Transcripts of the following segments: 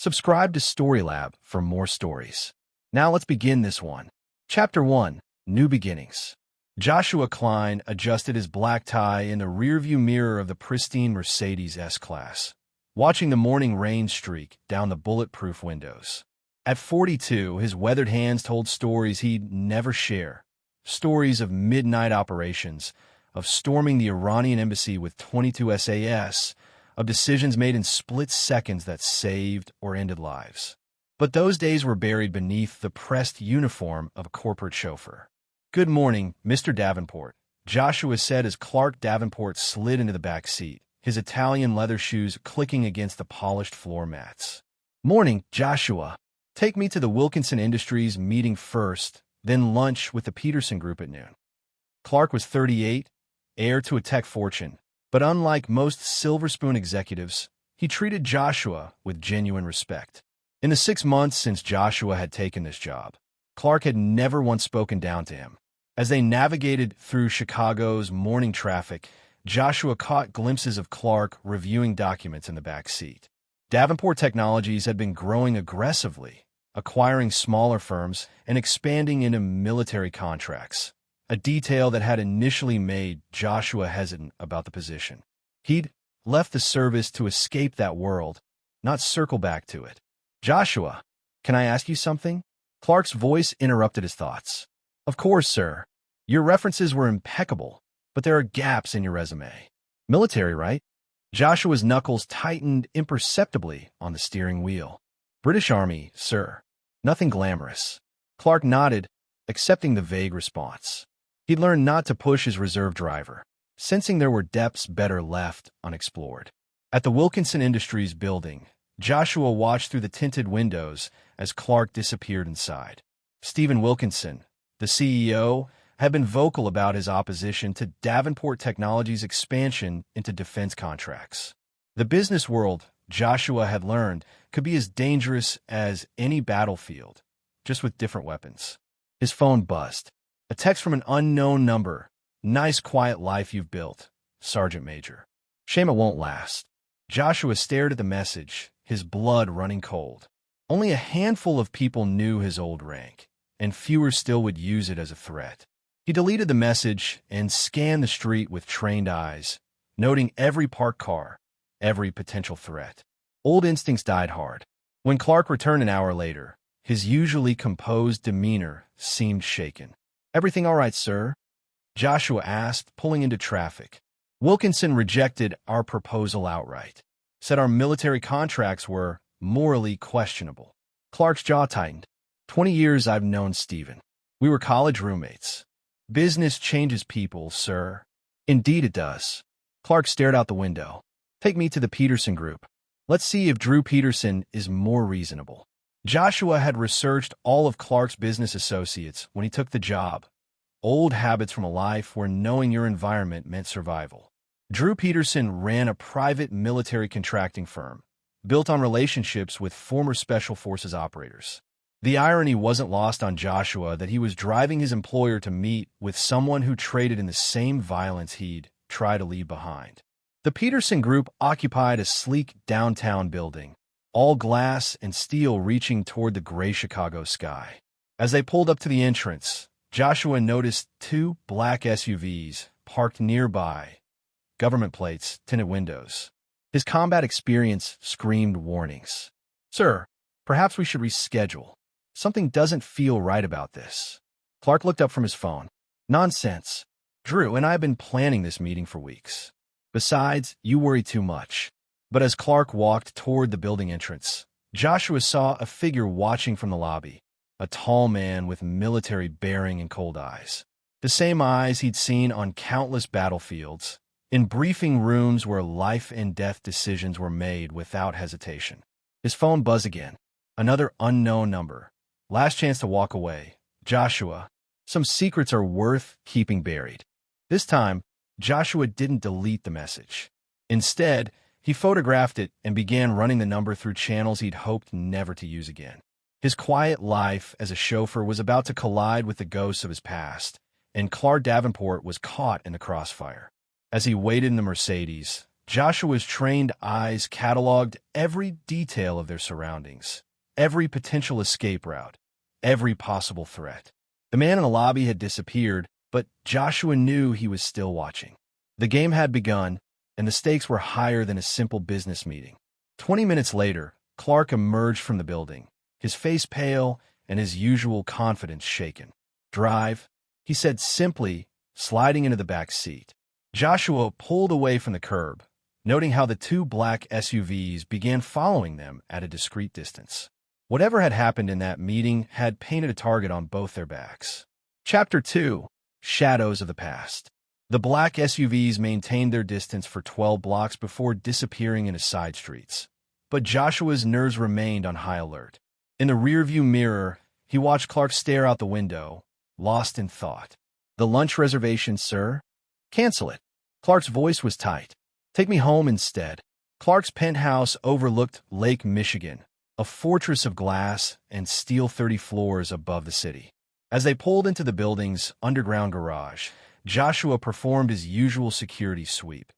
Subscribe to Storylab for more stories. Now let's begin this one. Chapter 1, New Beginnings. Joshua Klein adjusted his black tie in the rearview mirror of the pristine Mercedes S-Class, watching the morning rain streak down the bulletproof windows. At 42, his weathered hands told stories he'd never share. Stories of midnight operations, of storming the Iranian embassy with 22 SAS, of decisions made in split seconds that saved or ended lives. But those days were buried beneath the pressed uniform of a corporate chauffeur. "Good morning, Mr. Davenport," Joshua said as Clark Davenport slid into the back seat, his Italian leather shoes clicking against the polished floor mats. "Morning, Joshua. Take me to the Wilkinson Industries meeting first, then lunch with the Peterson Group at noon." Clark was 38, heir to a tech fortune, but unlike most silver spoon executives, he treated Joshua with genuine respect. In the 6 months since Joshua had taken this job, Clark had never once spoken down to him. As they navigated through Chicago's morning traffic, Joshua caught glimpses of Clark reviewing documents in the back seat. Davenport Technologies had been growing aggressively, acquiring smaller firms and expanding into military contracts, a detail that had initially made Joshua hesitant about the position. He'd left the service to escape that world, not circle back to it. "Joshua, can I ask you something?" Clark's voice interrupted his thoughts. "Of course, sir. Your references were impeccable, but there are gaps in your resume. Military, right?" Joshua's knuckles tightened imperceptibly on the steering wheel. "British Army, sir. Nothing glamorous." Clark nodded, accepting the vague response. He'd learned not to push his reserve driver, sensing there were depths better left unexplored. At the Wilkinson Industries building, Joshua watched through the tinted windows as Clark disappeared inside. Stephen Wilkinson, the CEO, had been vocal about his opposition to Davenport Technologies' expansion into defense contracts. The business world, Joshua had learned, could be as dangerous as any battlefield, just with different weapons. His phone buzzed. A text from an unknown number. "Nice quiet life you've built, Sergeant Major. Shame it won't last." Joshua stared at the message, his blood running cold. Only a handful of people knew his old rank, and fewer still would use it as a threat. He deleted the message and scanned the street with trained eyes, noting every parked car, every potential threat. Old instincts died hard. When Clark returned an hour later, his usually composed demeanor seemed shaken. "Everything all right, sir?" Joshua asked, pulling into traffic. "Wilkinson rejected our proposal outright, said our military contracts were morally questionable." Clark's jaw tightened. 20 years I've known Stephen. We were college roommates. Business changes people, sir." "Indeed it does." Clark stared out the window. "Take me to the Peterson Group. Let's see if Drew Peterson is more reasonable." Joshua had researched all of Clark's business associates when he took the job. Old habits from a life where knowing your environment meant survival. Drew Peterson ran a private military contracting firm, built on relationships with former Special Forces operators. The irony wasn't lost on Joshua that he was driving his employer to meet with someone who traded in the same violence he'd tried to leave behind. The Peterson Group occupied a sleek downtown building, all glass and steel reaching toward the gray Chicago sky. As they pulled up to the entrance, Joshua noticed 2 black SUVs parked nearby, government plates, tinted windows. His combat experience screamed warnings. "Sir, perhaps we should reschedule. Something doesn't feel right about this." Clark looked up from his phone. "Nonsense. Drew and I have been planning this meeting for weeks. Besides, you worry too much." But as Clark walked toward the building entrance, Joshua saw a figure watching from the lobby, a tall man with military bearing and cold eyes. The same eyes he'd seen on countless battlefields, in briefing rooms where life and death decisions were made without hesitation. His phone buzzed again. Another unknown number. "Last chance to walk away. Joshua, some secrets are worth keeping buried." This time, Joshua didn't delete the message. Instead, he photographed it and began running the number through channels he'd hoped never to use again. His quiet life as a chauffeur was about to collide with the ghosts of his past, and Clark Davenport was caught in the crossfire. As he waited in the Mercedes, Joshua's trained eyes cataloged every detail of their surroundings, every potential escape route, every possible threat. The man in the lobby had disappeared, but Joshua knew he was still watching. The game had begun, and the stakes were higher than a simple business meeting. 20 minutes later, Clark emerged from the building, his face pale and his usual confidence shaken. "Drive," he said simply, sliding into the back seat. Joshua pulled away from the curb, noting how the two black SUVs began following them at a discreet distance. Whatever had happened in that meeting had painted a target on both their backs. Chapter 2: Shadows of the Past. The black SUVs maintained their distance for 12 blocks before disappearing into side streets. But Joshua's nerves remained on high alert. In the rearview mirror, he watched Clark stare out the window, lost in thought. "The lunch reservation, sir?" "Cancel it." Clark's voice was tight. "Take me home instead." Clark's penthouse overlooked Lake Michigan, a fortress of glass and steel 30 floors above the city. As they pulled into the building's underground garage, Joshua performed his usual security sweep,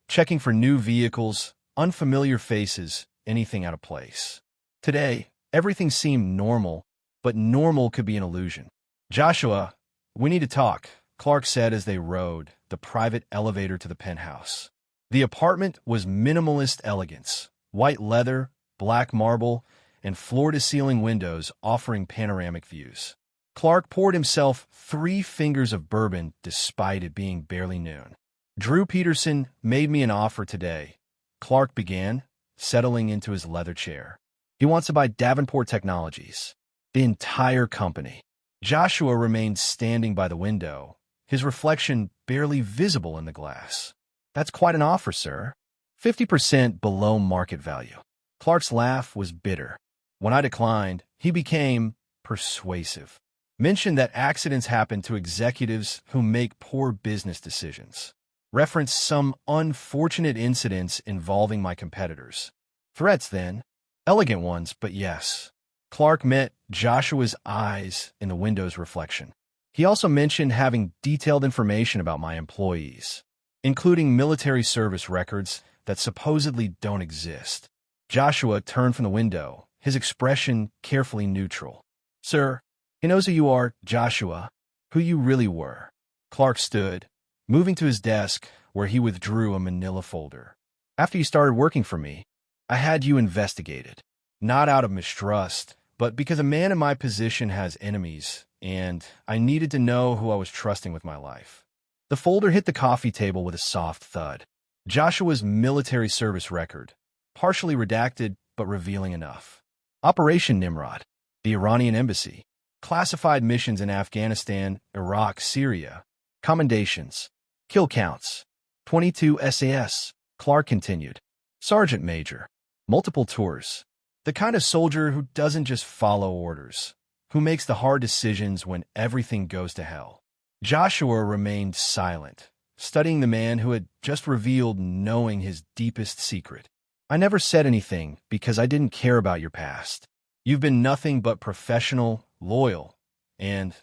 checking for new vehicles, unfamiliar faces, anything out of place. Today, everything seemed normal, but normal could be an illusion. "Joshua, we need to talk," Clark said as they rode the private elevator to the penthouse. The apartment was minimalist elegance: white leather, black marble, and floor-to-ceiling windows offering panoramic views. Clark poured himself 3 fingers of bourbon despite it being barely noon. "Drew Peterson made me an offer today," Clark began, settling into his leather chair. "He wants to buy Davenport Technologies, the entire company." Joshua remained standing by the window, his reflection barely visible in the glass. "That's quite an offer, sir. 50% below market value." Clark's laugh was bitter. When I declined, he became persuasive. Mentioned that accidents happen to executives who make poor business decisions. Referenced some unfortunate incidents involving my competitors. Threats, then. Elegant ones, but yes. Clark met Joshua's eyes in the window's reflection. He also mentioned having detailed information about my employees, including military service records that supposedly don't exist. Joshua turned from the window, his expression carefully neutral. "Sir, he knows who you are, Joshua, who you really were." Clark stood, moving to his desk where he withdrew a manila folder. "After you started working for me, I had you investigated. Not out of mistrust, but because a man in my position has enemies, and I needed to know who I was trusting with my life." The folder hit the coffee table with a soft thud. Joshua's military service record, partially redacted but revealing enough. Operation Nimrod, the Iranian embassy, classified missions in Afghanistan, Iraq, Syria, commendations, kill counts, 22 SAS, Clark continued. Sergeant Major, multiple tours. The kind of soldier who doesn't just follow orders, who makes the hard decisions when everything goes to hell. Joshua remained silent, studying the man who had just revealed knowing his deepest secret. "I never said anything because I didn't care about your past. You've been nothing but professional, loyal, and,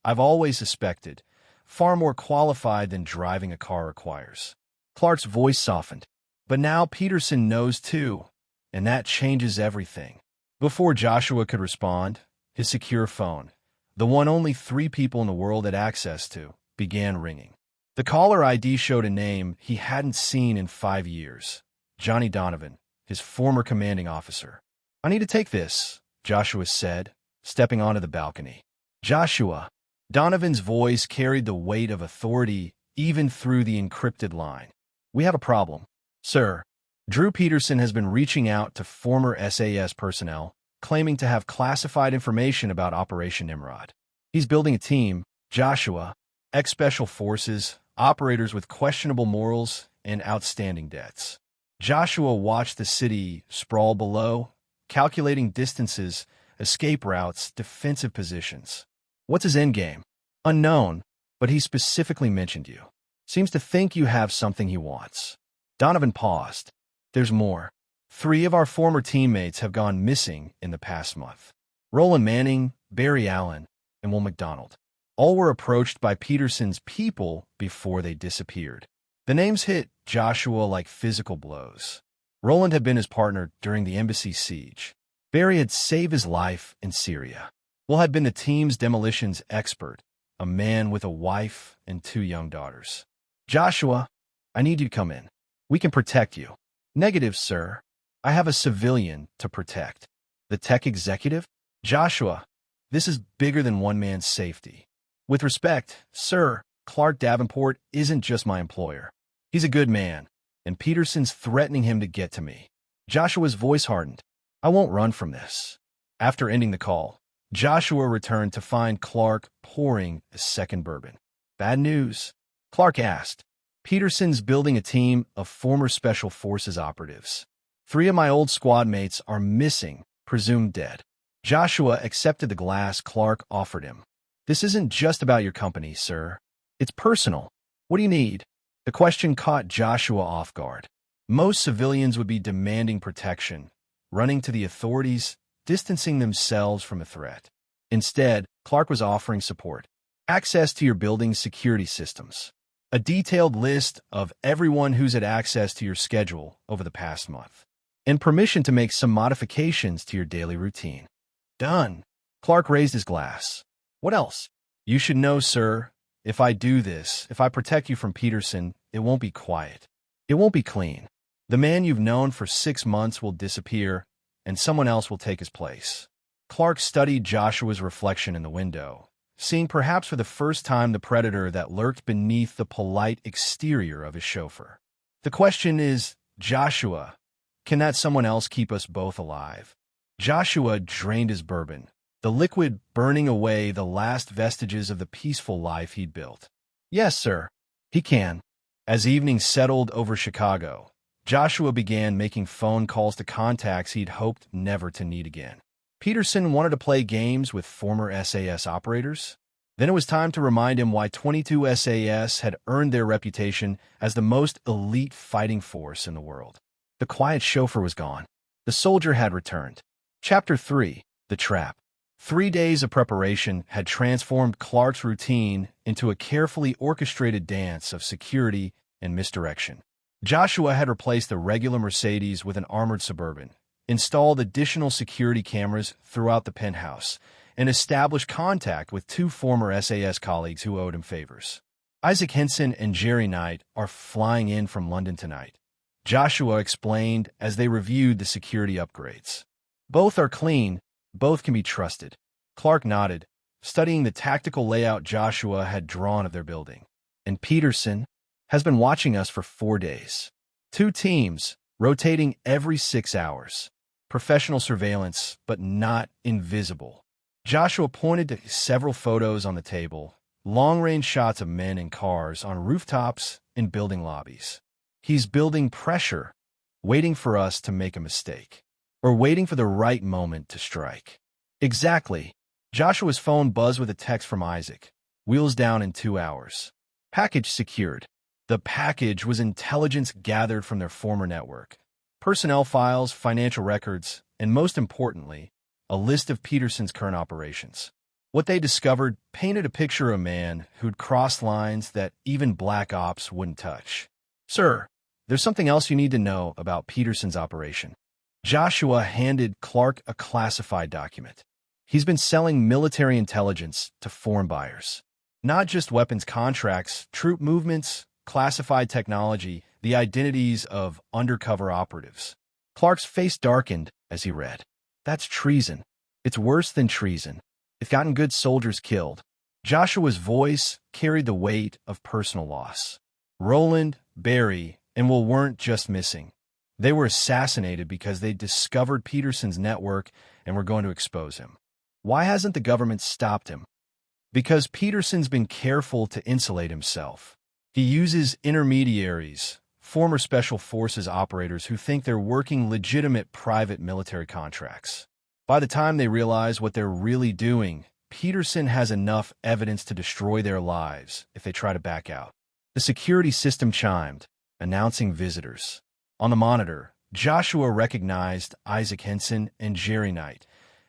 I've always suspected, far more qualified than driving a car requires." Clark's voice softened. "But now Peterson knows too, and that changes everything." Before Joshua could respond, his secure phone, the one only 3 people in the world had access to, began ringing. The caller ID showed a name he hadn't seen in 5 years. Johnny Donovan, his former commanding officer. "I need to take this," Joshua said, stepping onto the balcony. "Joshua." Donovan's voice carried the weight of authority even through the encrypted line. "We have a problem, sir. Drew Peterson has been reaching out to former SAS personnel, claiming to have classified information about Operation Nimrod. He's building a team, Joshua, ex-special forces, operators with questionable morals and outstanding debts." Joshua watched the city sprawl below, calculating distances, escape routes, defensive positions. "What's his endgame?" "Unknown, but he specifically mentioned you. Seems to think you have something he wants." Donovan paused. "There's more. 3 of our former teammates have gone missing in the past month. Roland Manning, Barry Allen, and Will McDonald. All were approached by Peterson's people before they disappeared. The names hit Joshua like physical blows. Roland had been his partner during the embassy siege. Barry had saved his life in Syria. Will had been the team's demolitions expert, a man with a wife and 2 young daughters. Joshua, I need you to come in. We can protect you. Negative, sir. I have a civilian to protect. The tech executive? Joshua, this is bigger than one man's safety. With respect, sir, Clark Davenport isn't just my employer. He's a good man, and Peterson's threatening him to get to me. Joshua's voice hardened. I won't run from this. After ending the call, Joshua returned to find Clark pouring a second bourbon. Bad news, Clark asked. Peterson's building a team of former Special Forces operatives. 3 of my old squad mates are missing, presumed dead. Joshua accepted the glass Clark offered him. This isn't just about your company, sir. It's personal. What do you need? The question caught Joshua off guard. Most civilians would be demanding protection, running to the authorities, distancing themselves from a threat. Instead, Clark was offering support. Access to your building's security systems. A detailed list of everyone who's had access to your schedule over the past month. And permission to make some modifications to your daily routine. Done. Clark raised his glass. What else? You should know, sir, if I do this, if I protect you from Peterson, it won't be quiet. It won't be clean. The man you've known for 6 months will disappear, and someone else will take his place. Clark studied Joshua's reflection in the window, seeing perhaps for the first time the predator that lurked beneath the polite exterior of his chauffeur. The question is, Joshua, can that someone else keep us both alive? Joshua drained his bourbon, the liquid burning away the last vestiges of the peaceful life he'd built. Yes, sir, he can. As evening settled over Chicago, Joshua began making phone calls to contacts he'd hoped never to need again. Peterson wanted to play games with former SAS operators. Then it was time to remind him why 22 SAS had earned their reputation as the most elite fighting force in the world. The quiet chauffeur was gone. The soldier had returned. Chapter 3, The Trap. 3 days of preparation had transformed Clark's routine into a carefully orchestrated dance of security and misdirection. Joshua had replaced the regular Mercedes with an armored Suburban, installed additional security cameras throughout the penthouse, and established contact with 2 former SAS colleagues who owed him favors. Isaac Henson and Jerry Knight are flying in from London tonight, Joshua explained as they reviewed the security upgrades. Both are clean, both can be trusted. Clark nodded, studying the tactical layout Joshua had drawn of their building. And Peterson has been watching us for 4 days. 2 teams, rotating every 6 hours. Professional surveillance, but not invisible. Joshua pointed to several photos on the table, long-range shots of men in cars on rooftops and building lobbies. He's building pressure, waiting for us to make a mistake, or waiting for the right moment to strike. Exactly. Joshua's phone buzzed with a text from Isaac. Wheels down in 2 hours. Package secured. The package was intelligence gathered from their former network. Personnel files, financial records, and most importantly, a list of Peterson's current operations. What they discovered painted a picture of a man who'd crossed lines that even Black Ops wouldn't touch. Sir, there's something else you need to know about Peterson's operation. Joshua handed Clark a classified document. He's been selling military intelligence to foreign buyers. Not just weapons contracts, troop movements, classified technology, the identities of undercover operatives. Clark's face darkened as he read. That's treason. It's worse than treason. It's gotten good soldiers killed. Joshua's voice carried the weight of personal loss. Roland, Barry, and Will weren't just missing. They were assassinated because they discovered Peterson's network and were going to expose him. Why hasn't the government stopped him? Because Peterson's been careful to insulate himself. He uses intermediaries, former Special Forces operators who think they're working legitimate private military contracts. By the time they realize what they're really doing, Peterson has enough evidence to destroy their lives if they try to back out. The security system chimed, announcing visitors. On the monitor, Joshua recognized Isaac Henson and Jerry Knight,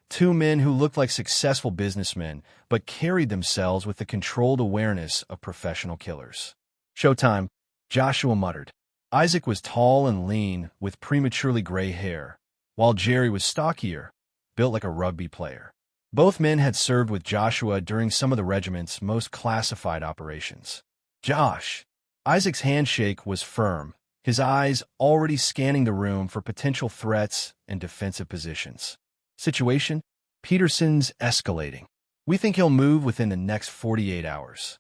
2 men who looked like successful businessmen but carried themselves with the controlled awareness of professional killers. Showtime. Joshua muttered. Isaac was tall and lean, with prematurely gray hair, while Jerry was stockier, built like a rugby player. Both men had served with Joshua during some of the regiment's most classified operations. Josh. Isaac's handshake was firm, his eyes already scanning the room for potential threats and defensive positions. Situation? Peterson's escalating. We think he'll move within the next 48 hours.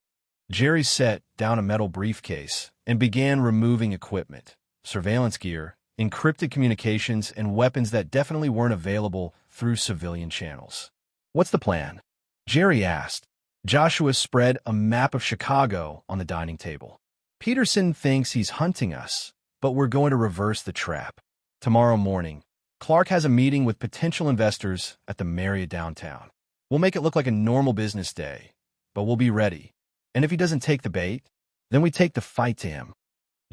Jerry set down a metal briefcase and began removing equipment, surveillance gear, encrypted communications, and weapons that definitely weren't available through civilian channels. What's the plan? Jerry asked. Joshua spread a map of Chicago on the dining table. Peterson thinks he's hunting us, but we're going to reverse the trap. Tomorrow morning, Clark has a meeting with potential investors at the Marriott downtown. We'll make it look like a normal business day, but we'll be ready. And if he doesn't take the bait, then we take the fight to him.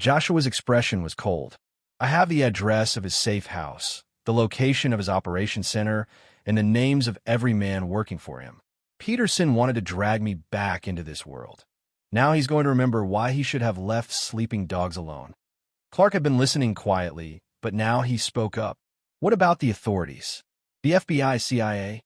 Joshua's expression was cold. I have the address of his safe house, the location of his operations center, and the names of every man working for him. Peterson wanted to drag me back into this world. Now he's going to remember why he should have left sleeping dogs alone. Clark had been listening quietly, but now he spoke up. What about the authorities? The FBI, CIA?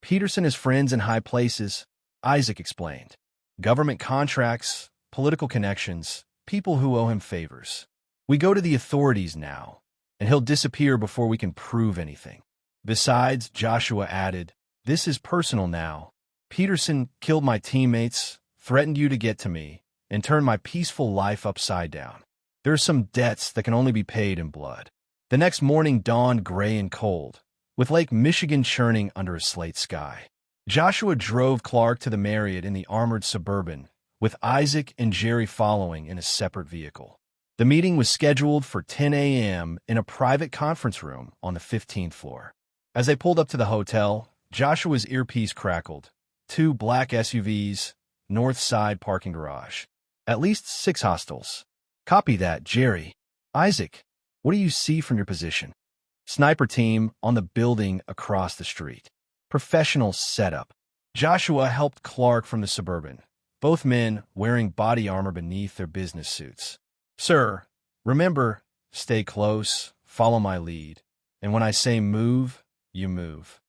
Peterson has friends in high places, Isaac explained. Government contracts, political connections, people who owe him favors. We go to the authorities now, and he'll disappear before we can prove anything. Besides, Joshua added, this is personal now. Peterson killed my teammates, threatened you to get to me, and turned my peaceful life upside down. There are some debts that can only be paid in blood. The next morning dawned gray and cold, with Lake Michigan churning under a slate sky. Joshua drove Clark to the Marriott in the armored Suburban, with Isaac and Jerry following in a separate vehicle. The meeting was scheduled for 10 a.m. in a private conference room on the 15th floor. As they pulled up to the hotel, Joshua's earpiece crackled. 2 black SUVs, north side parking garage. At least 6 hostiles. Copy that, Jerry. Isaac, what do you see from your position? Sniper team on the building across the street. Professional setup. Joshua helped Clark from the Suburban, both men wearing body armor beneath their business suits. Sir, remember, stay close, follow my lead, and when I say move, you move.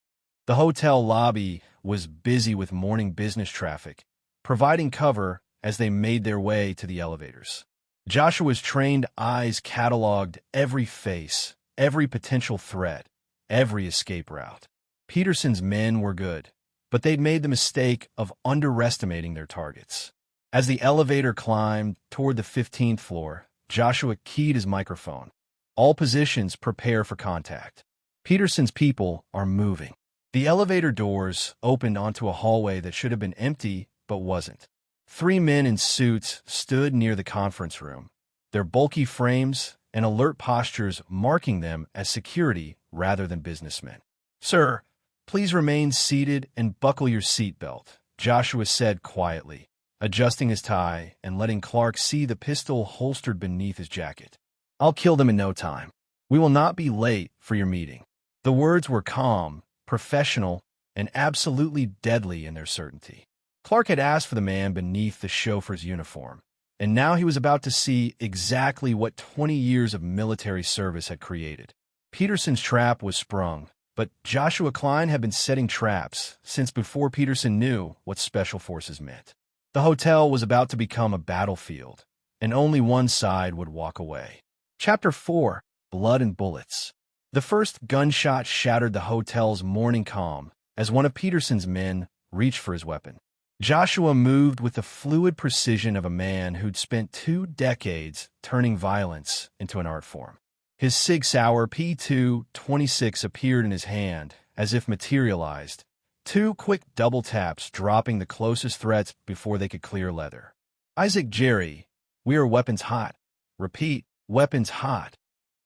The hotel lobby was busy with morning business traffic, providing cover as they made their way to the elevators. Joshua's trained eyes cataloged every face, every potential threat, every escape route. Peterson's men were good, but they'd made the mistake of underestimating their targets. As the elevator climbed toward the 15th floor, Joshua keyed his microphone. All positions prepare for contact. Peterson's people are moving. The elevator doors opened onto a hallway that should have been empty, but wasn't. 3 men in suits stood near the conference room, their bulky frames and alert postures marking them as security rather than businessmen. Sir, please remain seated and buckle your seatbelt, Joshua said quietly, adjusting his tie and letting Clark see the pistol holstered beneath his jacket. I'll kill them in no time. We will not be late for your meeting. The words were calm, professional, and absolutely deadly in their certainty. Clark had asked for the man beneath the chauffeur's uniform, and now he was about to see exactly what 20 years of military service had created. Peterson's trap was sprung, but Joshua Klein had been setting traps since before Peterson knew what special forces meant. The hotel was about to become a battlefield, and only one side would walk away. Chapter 4: Blood and Bullets. The first gunshot shattered the hotel's morning calm as one of Peterson's men reached for his weapon. Joshua moved with the fluid precision of a man who'd spent 2 decades turning violence into an art form. His Sig Sauer P2-26 appeared in his hand as if materialized, 2 quick double taps dropping the closest threats before they could clear leather. Isaac, Jerry, we are weapons hot. Repeat, weapons hot.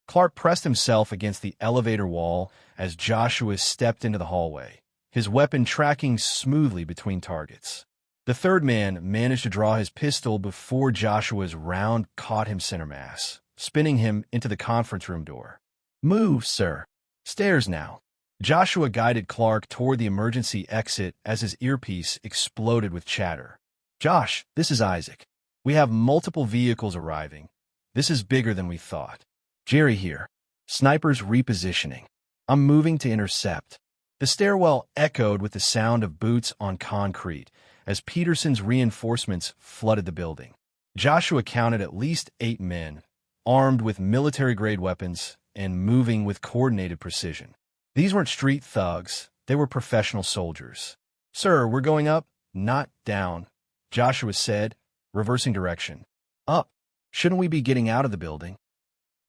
Clark pressed himself against the elevator wall as Joshua stepped into the hallway, his weapon tracking smoothly between targets. The third man managed to draw his pistol before Joshua's round caught him center mass, spinning him into the conference room door. Move, sir. Stairs now. Joshua guided Clark toward the emergency exit as his earpiece exploded with chatter. Josh, this is Isaac. We have multiple vehicles arriving, This is bigger than we thought. Jerry here. Snipers repositioning. I'm moving to intercept. The stairwell echoed with the sound of boots on concrete as Peterson's reinforcements flooded the building. Joshua counted at least 8 men, armed with military-grade weapons and moving with coordinated precision. These weren't street thugs. They were professional soldiers. "Sir, we're going up, not down," Joshua said, reversing direction. "Up. Shouldn't we be getting out of the building?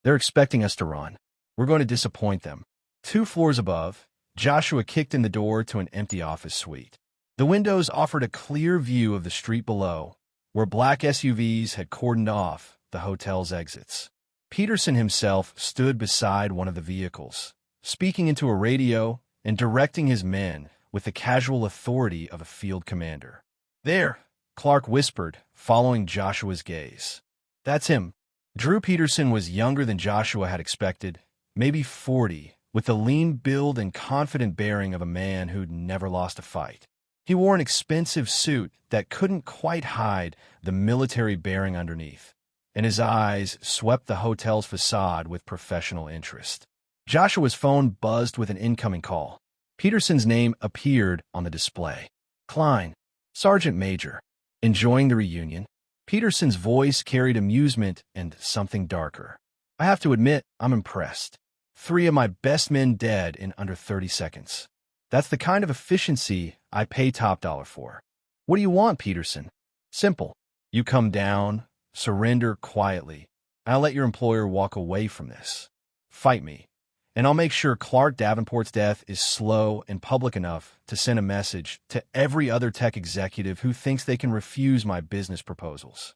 They're expecting us to run. We're going to disappoint them." 2 floors above, Joshua kicked in the door to an empty office suite. The windows offered a clear view of the street below, where black SUVs had cordoned off the hotel's exits. Peterson himself stood beside one of the vehicles, speaking into a radio and directing his men with the casual authority of a field commander. "There," Clark whispered, following Joshua's gaze. "That's him." Drew Peterson was younger than Joshua had expected, maybe 40, with the lean build and confident bearing of a man who'd never lost a fight. He wore an expensive suit that couldn't quite hide the military bearing underneath, and his eyes swept the hotel's facade with professional interest. Joshua's phone buzzed with an incoming call. Peterson's name appeared on the display. "Klein, Sergeant Major. Enjoying the reunion?" Peterson's voice carried amusement and something darker. "I have to admit, I'm impressed. 3 of my best men dead in under 30 seconds. That's the kind of efficiency I pay top dollar for." "What do you want, Peterson?" "Simple. You come down, surrender quietly, and I'll let your employer walk away from this. Fight me, and I'll make sure Clark Davenport's death is slow and public enough to send a message to every other tech executive who thinks they can refuse my business proposals."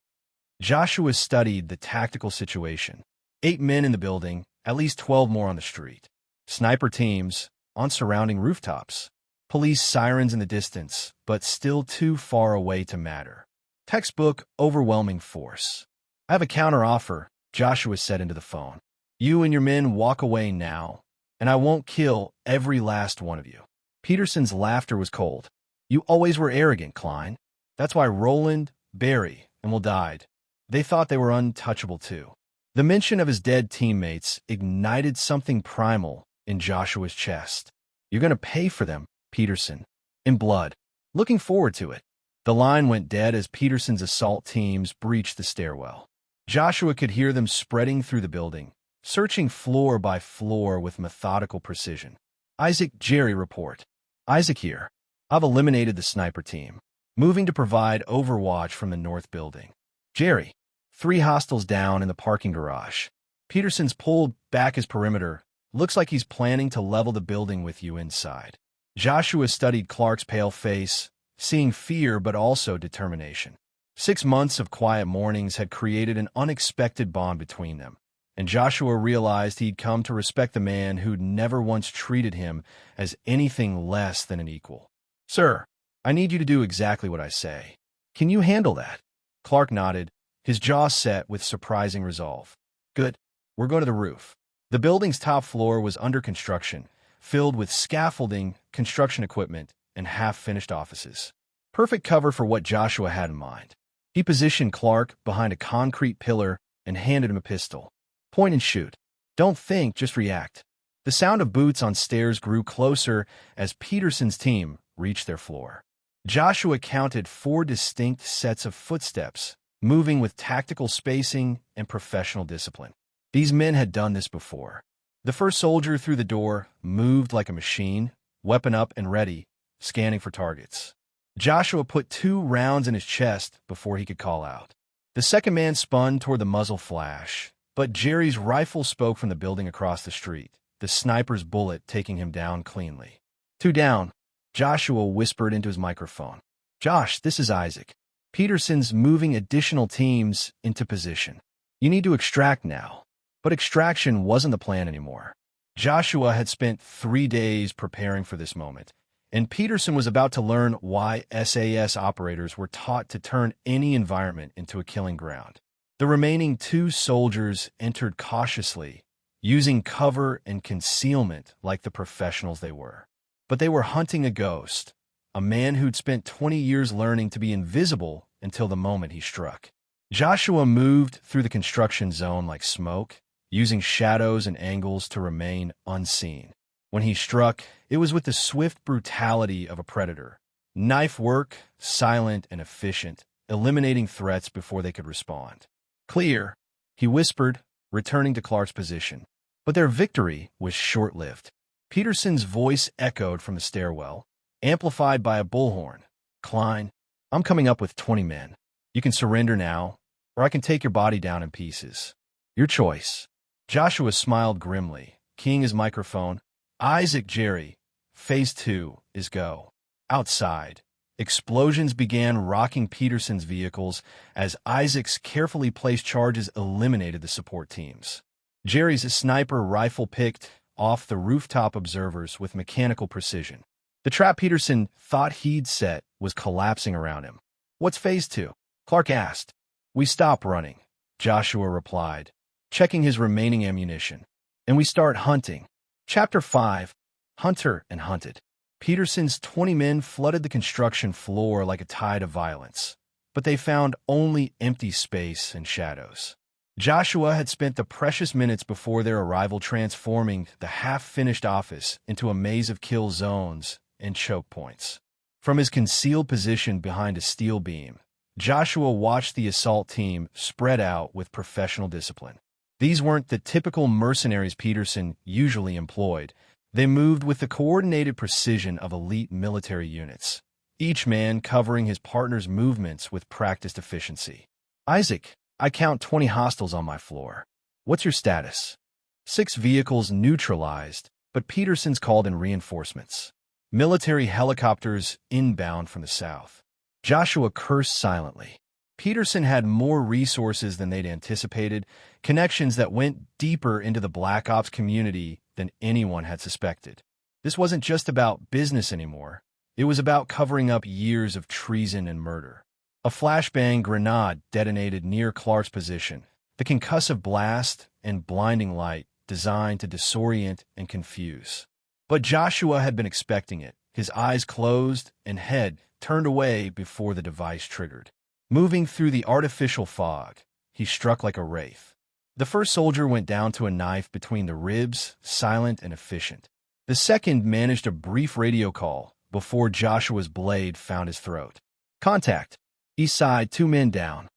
Joshua studied the tactical situation. 8 men in the building, at least 12 more on the street. Sniper teams on surrounding rooftops. Police sirens in the distance, but still too far away to matter. Textbook overwhelming force. "I have a counteroffer," Joshua said into the phone. "You and your men walk away now, and I won't kill every last one of you." Peterson's laughter was cold. "You always were arrogant, Klein. That's why Roland, Barry, and Will died. They thought they were untouchable too." The mention of his dead teammates ignited something primal in Joshua's chest. "You're going to pay for them, Peterson. In blood. Looking forward to it." The line went dead as Peterson's assault teams breached the stairwell. Joshua could hear them spreading through the building, searching floor by floor with methodical precision. "Isaac, Jerry report. Isaac here. I've eliminated the sniper team. Moving to provide overwatch from the north building. Jerry. 3 hostiles down in the parking garage. Peterson's pulled back his perimeter. Looks like he's planning to level the building with you inside." Joshua studied Clark's pale face, seeing fear but also determination. 6 months of quiet mornings had created an unexpected bond between them, and Joshua realized he'd come to respect the man who'd never once treated him as anything less than an equal. "Sir, I need you to do exactly what I say. Can you handle that?" Clark nodded, his jaw set with surprising resolve. "Good. We're going to the roof." The building's top floor was under construction, filled with scaffolding, construction equipment, and half-finished offices. Perfect cover for what Joshua had in mind. He positioned Clark behind a concrete pillar and handed him a pistol. "Point and shoot. Don't think, just react." The sound of boots on stairs grew closer as Peterson's team reached their floor. Joshua counted 4 distinct sets of footsteps, moving with tactical spacing and professional discipline. These men had done this before. The first soldier through the door moved like a machine, weapon up and ready, scanning for targets. Joshua put 2 rounds in his chest before he could call out. The second man spun toward the muzzle flash, but Jerry's rifle spoke from the building across the street, the sniper's bullet taking him down cleanly. 2 down, Joshua whispered into his microphone. "Josh, this is Isaac. Peterson's moving additional teams into position. You need to extract now." But extraction wasn't the plan anymore. Joshua had spent 3 days preparing for this moment, and Peterson was about to learn why SAS operators were taught to turn any environment into a killing ground. The remaining 2 soldiers entered cautiously, using cover and concealment like the professionals they were. But they were hunting a ghost, a man who'd spent 20 years learning to be invisible until the moment he struck. Joshua moved through the construction zone like smoke, using shadows and angles to remain unseen. When he struck, it was with the swift brutality of a predator. Knife work, silent and efficient, eliminating threats before they could respond. "Clear," he whispered, returning to Clark's position. But their victory was short-lived. Peterson's voice echoed from the stairwell, amplified by a bullhorn. "Klein, I'm coming up with 20 men. You can surrender now, or I can take your body down in pieces. Your choice." Joshua smiled grimly, keying his microphone. "Isaac, Jerry, Phase 2 is go." Outside, explosions began rocking Peterson's vehicles as Isaac's carefully placed charges eliminated the support teams. Jerry's sniper rifle picked off the rooftop observers with mechanical precision. The trap Peterson thought he'd set was collapsing around him. "What's Phase 2? Clark asked. "We stop running," Joshua replied, checking his remaining ammunition. "And we start hunting." Chapter 5. Hunter and Hunted. Peterson's 20 men flooded the construction floor like a tide of violence, but they found only empty space and shadows. Joshua had spent the precious minutes before their arrival transforming the half-finished office into a maze of kill zones and choke points. From his concealed position behind a steel beam, Joshua watched the assault team spread out with professional discipline. These weren't the typical mercenaries Peterson usually employed. They moved with the coordinated precision of elite military units, each man covering his partner's movements with practiced efficiency. "Isaac, I count 20 hostiles on my floor. What's your status?" 6 vehicles neutralized, but Peterson's called in reinforcements. Military helicopters inbound from the south. Joshua cursed silently. Peterson had more resources than they'd anticipated, connections that went deeper into the Black Ops community than anyone had suspected. This wasn't just about business anymore. It was about covering up years of treason and murder. A flashbang grenade detonated near Clark's position, the concussive blast and blinding light designed to disorient and confuse. But Joshua had been expecting it, his eyes closed and head turned away before the device triggered. Moving through the artificial fog, he struck like a wraith. The first soldier went down to a knife between the ribs, silent and efficient. The second managed a brief radio call before Joshua's blade found his throat. "Contact. East side, 2 men down."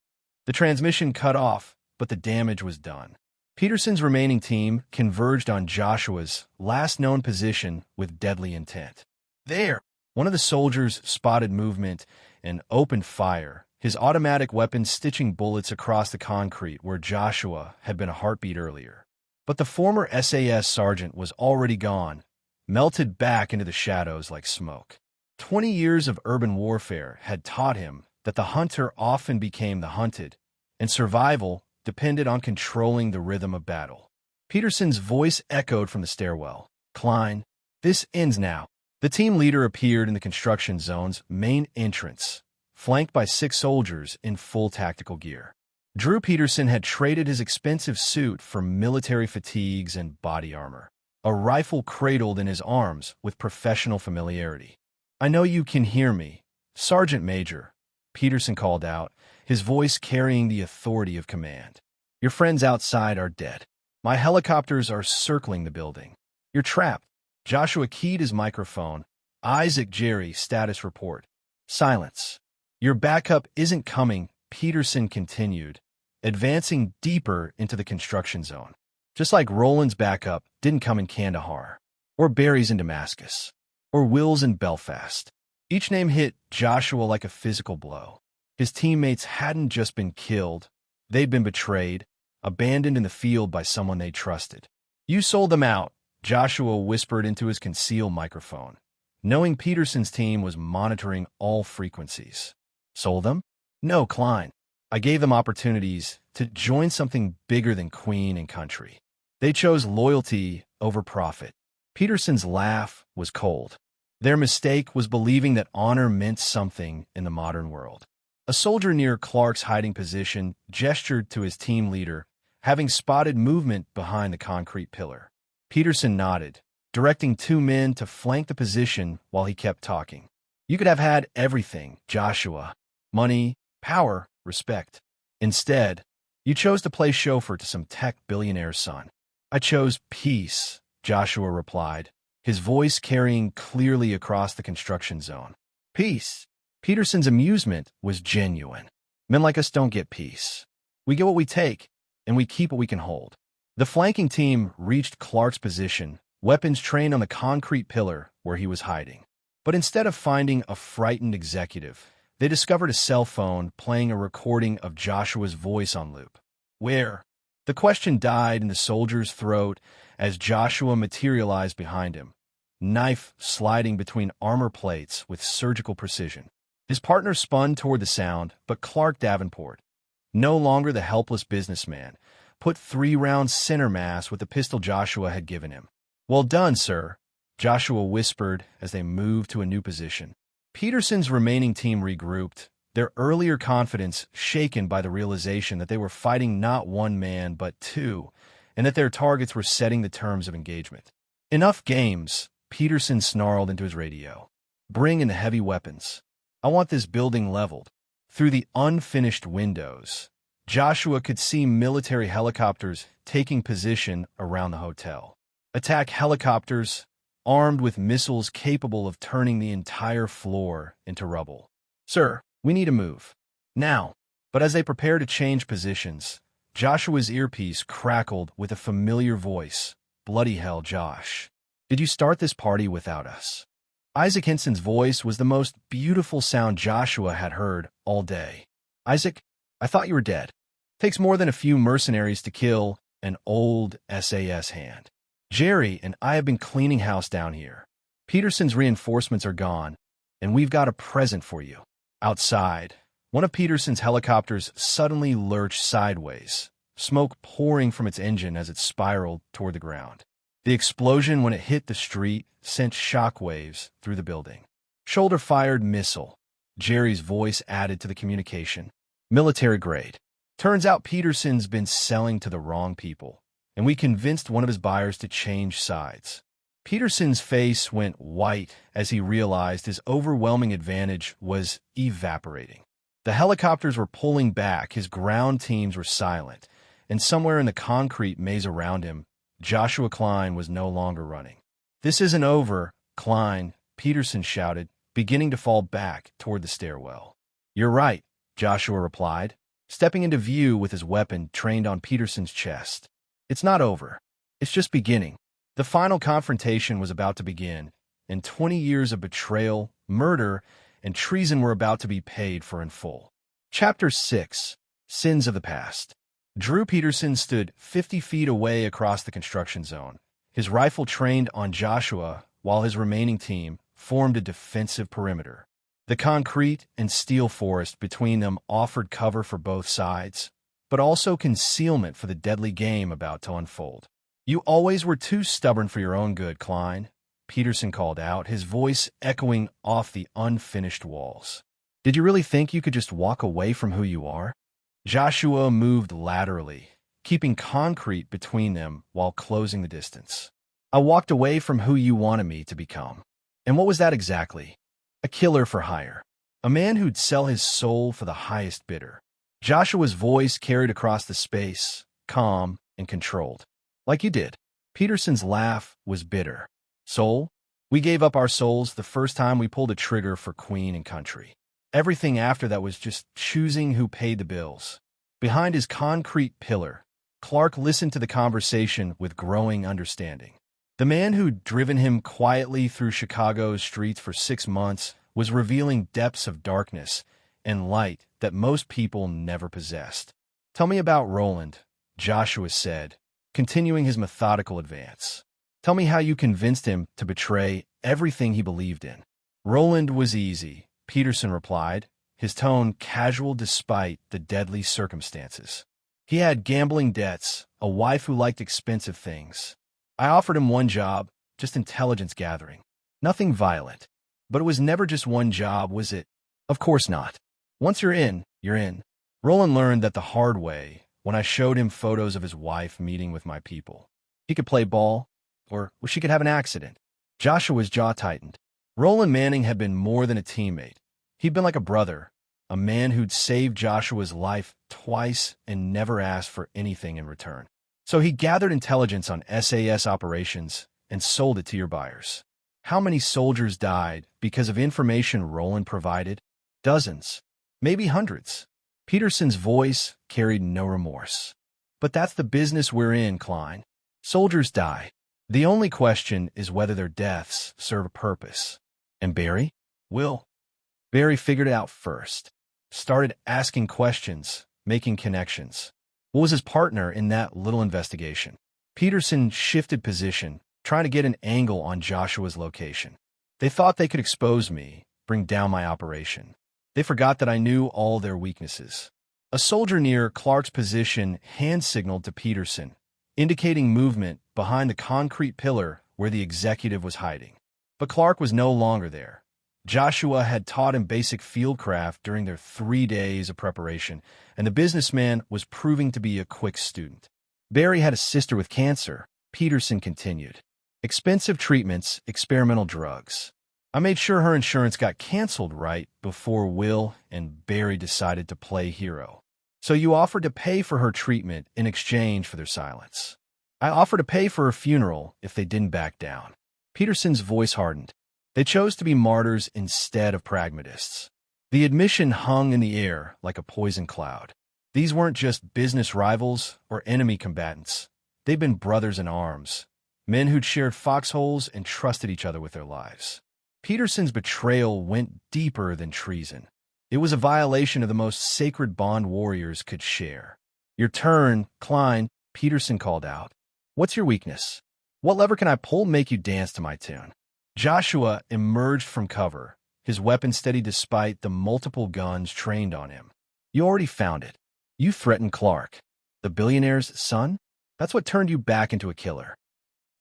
The transmission cut off, but the damage was done. Peterson's remaining team converged on Joshua's last known position with deadly intent. "There!" One of the soldiers spotted movement and opened fire, his automatic weapon stitching bullets across the concrete where Joshua had been a heartbeat earlier. But the former SAS sergeant was already gone, melted back into the shadows like smoke. 20 years of urban warfare had taught him that the hunter often became the hunted, and survival depended on controlling the rhythm of battle. Peterson's voice echoed from the stairwell. "Klein, this ends now." The team leader appeared in the construction zone's main entrance, flanked by 6 soldiers in full tactical gear. Drew Peterson had traded his expensive suit for military fatigues and body armor, a rifle cradled in his arms with professional familiarity. "I know you can hear me, Sergeant Major," Peterson called out, his voice carrying the authority of command. "Your friends outside are dead. My helicopters are circling the building. You're trapped." Joshua keyed his microphone. "Isaac, Jerry, status report." Silence. "Your backup isn't coming," Peterson continued, advancing deeper into the construction zone. "Just like Roland's backup didn't come in Kandahar, or Barry's in Damascus, or Will's in Belfast." Each name hit Joshua like a physical blow. His teammates hadn't just been killed, they'd been betrayed, abandoned in the field by someone they trusted. "You sold them out," Joshua whispered into his concealed microphone, knowing Peterson's team was monitoring all frequencies. "Sold them? No, Klein. I gave them opportunities to join something bigger than Queen and country. They chose loyalty over profit." Peterson's laugh was cold. Their mistake was believing that honor meant something in the modern world. A soldier near Clark's hiding position gestured to his team leader, having spotted movement behind the concrete pillar. Peterson nodded, directing 2 men to flank the position while he kept talking. "You could have had everything, Joshua. Money, power, respect. Instead, you chose to play chauffeur to some tech billionaire's son. I chose peace, Joshua replied, his voice carrying clearly across the construction zone. Peace. Peterson's amusement was genuine. Men like us don't get peace. We get what we take, and we keep what we can hold. The flanking team reached Clark's position, weapons trained on the concrete pillar where he was hiding. But instead of finding a frightened executive, they discovered a cell phone playing a recording of Joshua's voice on loop. Where? The question died in the soldier's throat as Joshua materialized behind him, knife sliding between armor plates with surgical precision. His partner spun toward the sound, but Clark Davenport, no longer the helpless businessman, put 3 rounds center mass with the pistol Joshua had given him. Well done, sir, Joshua whispered as they moved to a new position. Peterson's remaining team regrouped, their earlier confidence shaken by the realization that they were fighting not one man but 2, and that their targets were setting the terms of engagement. Enough games, Peterson snarled into his radio. Bring in the heavy weapons. I want this building leveled. Through the unfinished windows, Joshua could see military helicopters taking position around the hotel. Attack helicopters, armed with missiles capable of turning the entire floor into rubble. Sir, we need to move. Now. But as they prepared to change positions, Joshua's earpiece crackled with a familiar voice. Bloody hell, Josh. Did you start this party without us? Isaac Henson's voice was the most beautiful sound Joshua had heard all day. Isaac, I thought you were dead. Takes more than a few mercenaries to kill an old SAS hand. Jerry and I have been cleaning house down here. Peterson's reinforcements are gone, and we've got a present for you. Outside, one of Peterson's helicopters suddenly lurched sideways, smoke pouring from its engine as it spiraled toward the ground. The explosion, when it hit the street, sent shockwaves through the building. Shoulder-fired missile. Jerry's voice added to the communication. Military grade. Turns out Peterson's been selling to the wrong people, and we convinced one of his buyers to change sides. Peterson's face went white as he realized his overwhelming advantage was evaporating. The helicopters were pulling back, his ground teams were silent, and somewhere in the concrete maze around him, Joshua Klein was no longer running. This isn't over, Klein, Peterson shouted, beginning to fall back toward the stairwell. You're right, Joshua replied, stepping into view with his weapon trained on Peterson's chest. It's not over. It's just beginning. The final confrontation was about to begin, and 20 years of betrayal, murder, and treason were about to be paid for in full. Chapter 6. Sins of the Past. Drew Peterson stood 50 feet away across the construction zone, his rifle trained on Joshua while his remaining team formed a defensive perimeter. The concrete and steel forest between them offered cover for both sides, but also concealment for the deadly game about to unfold. You always were too stubborn for your own good, Klein, Peterson called out, his voice echoing off the unfinished walls. Did you really think you could just walk away from who you are? Joshua moved laterally, keeping concrete between them while closing the distance. I walked away from who you wanted me to become. And what was that exactly? A killer for hire. A man who'd sell his soul for the highest bidder. Joshua's voice carried across the space, calm and controlled. Like you did. Peterson's laugh was bitter. Soul? We gave up our souls the first time we pulled a trigger for Queen and country. Everything after that was just choosing who paid the bills. Behind his concrete pillar, Clark listened to the conversation with growing understanding. The man who'd driven him quietly through Chicago's streets for 6 months was revealing depths of darkness and light that most people never possessed. Tell me about Roland, Joshua said, continuing his methodical advance. Tell me how you convinced him to betray everything he believed in. Roland was easy, Peterson replied, his tone casual despite the deadly circumstances. He had gambling debts, a wife who liked expensive things. I offered him one job, just intelligence gathering. Nothing violent. But it was never just one job, was it? Of course not. Once you're in, you're in. Roland learned that the hard way when I showed him photos of his wife meeting with my people. He could play ball, or she could have an accident. Joshua's jaw tightened. Roland Manning had been more than a teammate. He'd been like a brother, a man who'd saved Joshua's life twice and never asked for anything in return. So he gathered intelligence on SAS operations and sold it to your buyers. How many soldiers died because of information Roland provided? Dozens, maybe hundreds. Peterson's voice carried no remorse. But that's the business we're in, Klein. Soldiers die. The only question is whether their deaths serve a purpose. And Barry? Will? Barry figured it out first. Started asking questions, making connections. What was his partner in that little investigation? Peterson shifted position, trying to get an angle on Joshua's location. They thought they could expose me, bring down my operation. They forgot that I knew all their weaknesses. A soldier near Clark's position hand-signaled to Peterson, indicating movement behind the concrete pillar where the executive was hiding. But Clark was no longer there. Joshua had taught him basic fieldcraft during their 3 days of preparation, and the businessman was proving to be a quick student. Barry had a sister with cancer, Peterson continued. Expensive treatments, experimental drugs. I made sure her insurance got canceled right before Will and Barry decided to play hero. So you offered to pay for her treatment in exchange for their silence. I offered to pay for her funeral if they didn't back down. Peterson's voice hardened. They chose to be martyrs instead of pragmatists. The admission hung in the air like a poison cloud. These weren't just business rivals or enemy combatants. They'd been brothers in arms, men who'd shared foxholes and trusted each other with their lives. Peterson's betrayal went deeper than treason. It was a violation of the most sacred bond warriors could share. Your turn, Klein, Peterson called out. What's your weakness? What lever can I pull to make you dance to my tune? Joshua emerged from cover, his weapon steady despite the multiple guns trained on him. You already found it. You threatened Clark, the billionaire's son? That's what turned you back into a killer.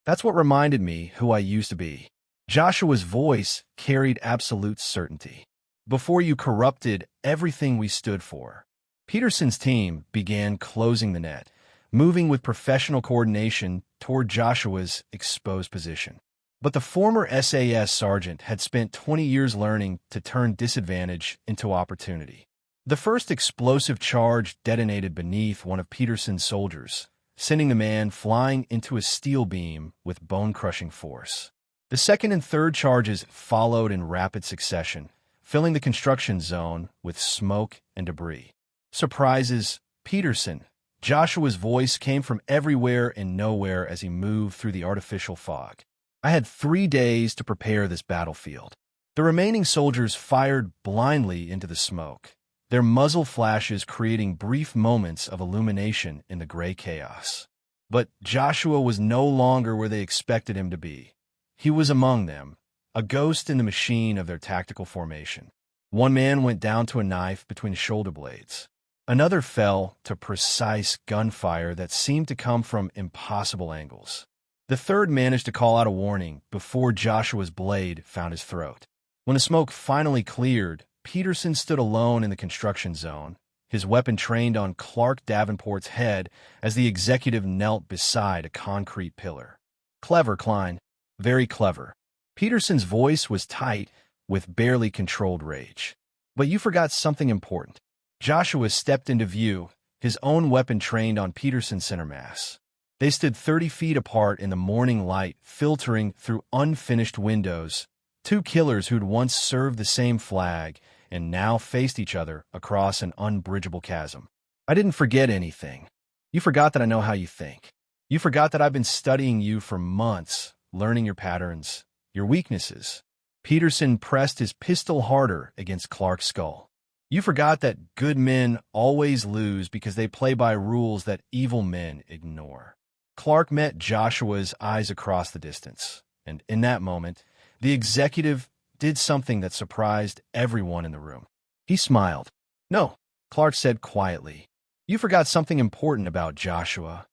That's what reminded me who I used to be. Joshua's voice carried absolute certainty. Before you corrupted everything we stood for. Peterson's team began closing the net, moving with professional coordination toward Joshua's exposed position. But the former SAS sergeant had spent 20 years learning to turn disadvantage into opportunity. The first explosive charge detonated beneath one of Peterson's soldiers, sending the man flying into a steel beam with bone-crushing force. The second and third charges followed in rapid succession, filling the construction zone with smoke and debris. Surprises, Peterson. Joshua's voice came from everywhere and nowhere as he moved through the artificial fog. I had 3 days to prepare this battlefield. The remaining soldiers fired blindly into the smoke, their muzzle flashes creating brief moments of illumination in the gray chaos. But Joshua was no longer where they expected him to be. He was among them, a ghost in the machine of their tactical formation. One man went down to a knife between his shoulder blades. Another fell to precise gunfire that seemed to come from impossible angles. The third managed to call out a warning before Joshua's blade found his throat. When the smoke finally cleared, Peterson stood alone in the construction zone, his weapon trained on Clark Davenport's head as the executive knelt beside a concrete pillar. Clever, Klein. Very clever. Peterson's voice was tight, with barely controlled rage. But you forgot something important. Joshua stepped into view, his own weapon trained on Peterson's center mass. They stood 30 feet apart in the morning light, filtering through unfinished windows. Two killers who'd once served the same flag and now faced each other across an unbridgeable chasm. I didn't forget anything. You forgot that I know how you think. You forgot that I've been studying you for months, learning your patterns, your weaknesses. Peterson pressed his pistol harder against Clark's skull. You forgot that good men always lose because they play by rules that evil men ignore. Clark met Joshua's eyes across the distance, and in that moment, the executive did something that surprised everyone in the room. He smiled. No, Clark said quietly. You forgot something important about Joshua.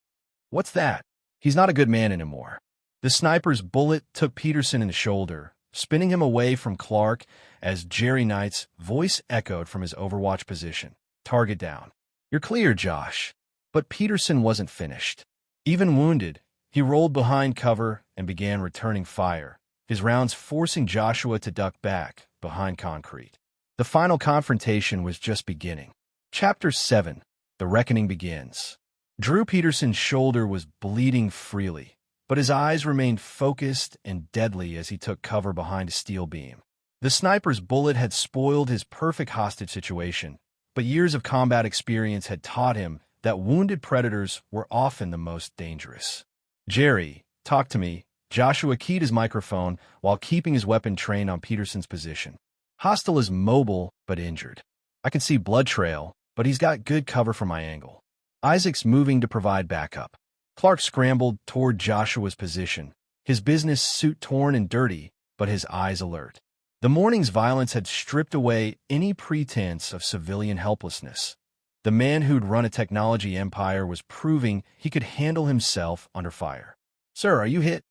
What's that? He's not a good man anymore. The sniper's bullet took Peterson in the shoulder, spinning him away from Clark as Jerry Knight's voice echoed from his overwatch position. Target down. You're clear, Josh. But Peterson wasn't finished. Even wounded, he rolled behind cover and began returning fire, his rounds forcing Joshua to duck back behind concrete. The final confrontation was just beginning. Chapter 7. The Reckoning begins. Drew Peterson's shoulder was bleeding freely, but his eyes remained focused and deadly as he took cover behind a steel beam. The sniper's bullet had spoiled his perfect hostage situation, but years of combat experience had taught him that wounded predators were often the most dangerous. "Jerry, talk to me." Joshua keyed his microphone while keeping his weapon trained on Peterson's position. "Hostile is mobile but injured. I can see blood trail, but he's got good cover from my angle. Isaac's moving to provide backup." Clark scrambled toward Joshua's position, his business suit torn and dirty, but his eyes alert. The morning's violence had stripped away any pretense of civilian helplessness. The man who'd run a technology empire was proving he could handle himself under fire. "Sir, are you hit?"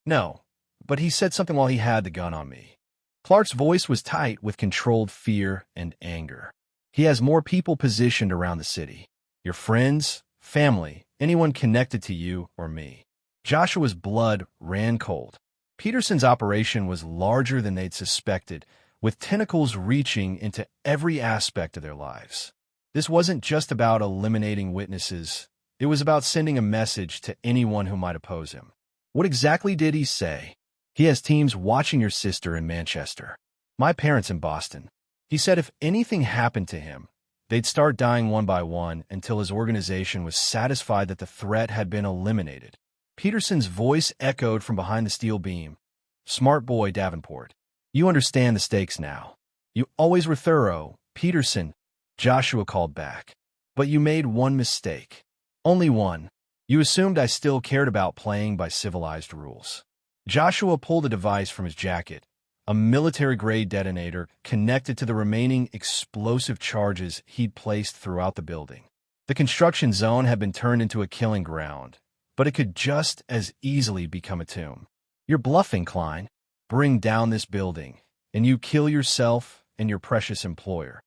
"No, but he said something while he had the gun on me." Clark's voice was tight with controlled fear and anger. "He has more people positioned around the city. Your friends, family, anyone connected to you or me." Joshua's blood ran cold. Peterson's operation was larger than they'd suspected, with tentacles reaching into every aspect of their lives. This wasn't just about eliminating witnesses. It was about sending a message to anyone who might oppose him. "What exactly did he say?" "He has teams watching your sister in Manchester. My parents in Boston. He said if anything happened to him, they'd start dying one by one until his organization was satisfied that the threat had been eliminated." Peterson's voice echoed from behind the steel beam. "Smart boy, Davenport. You understand the stakes now. You always were thorough, Peterson," Joshua called back. "But you made one mistake. Only one. You assumed I still cared about playing by civilized rules." Joshua pulled a device from his jacket, a military-grade detonator connected to the remaining explosive charges he'd placed throughout the building. The construction zone had been turned into a killing ground, but it could just as easily become a tomb. "You're bluffing, Klein. Bring down this building, and you kill yourself and your precious employer."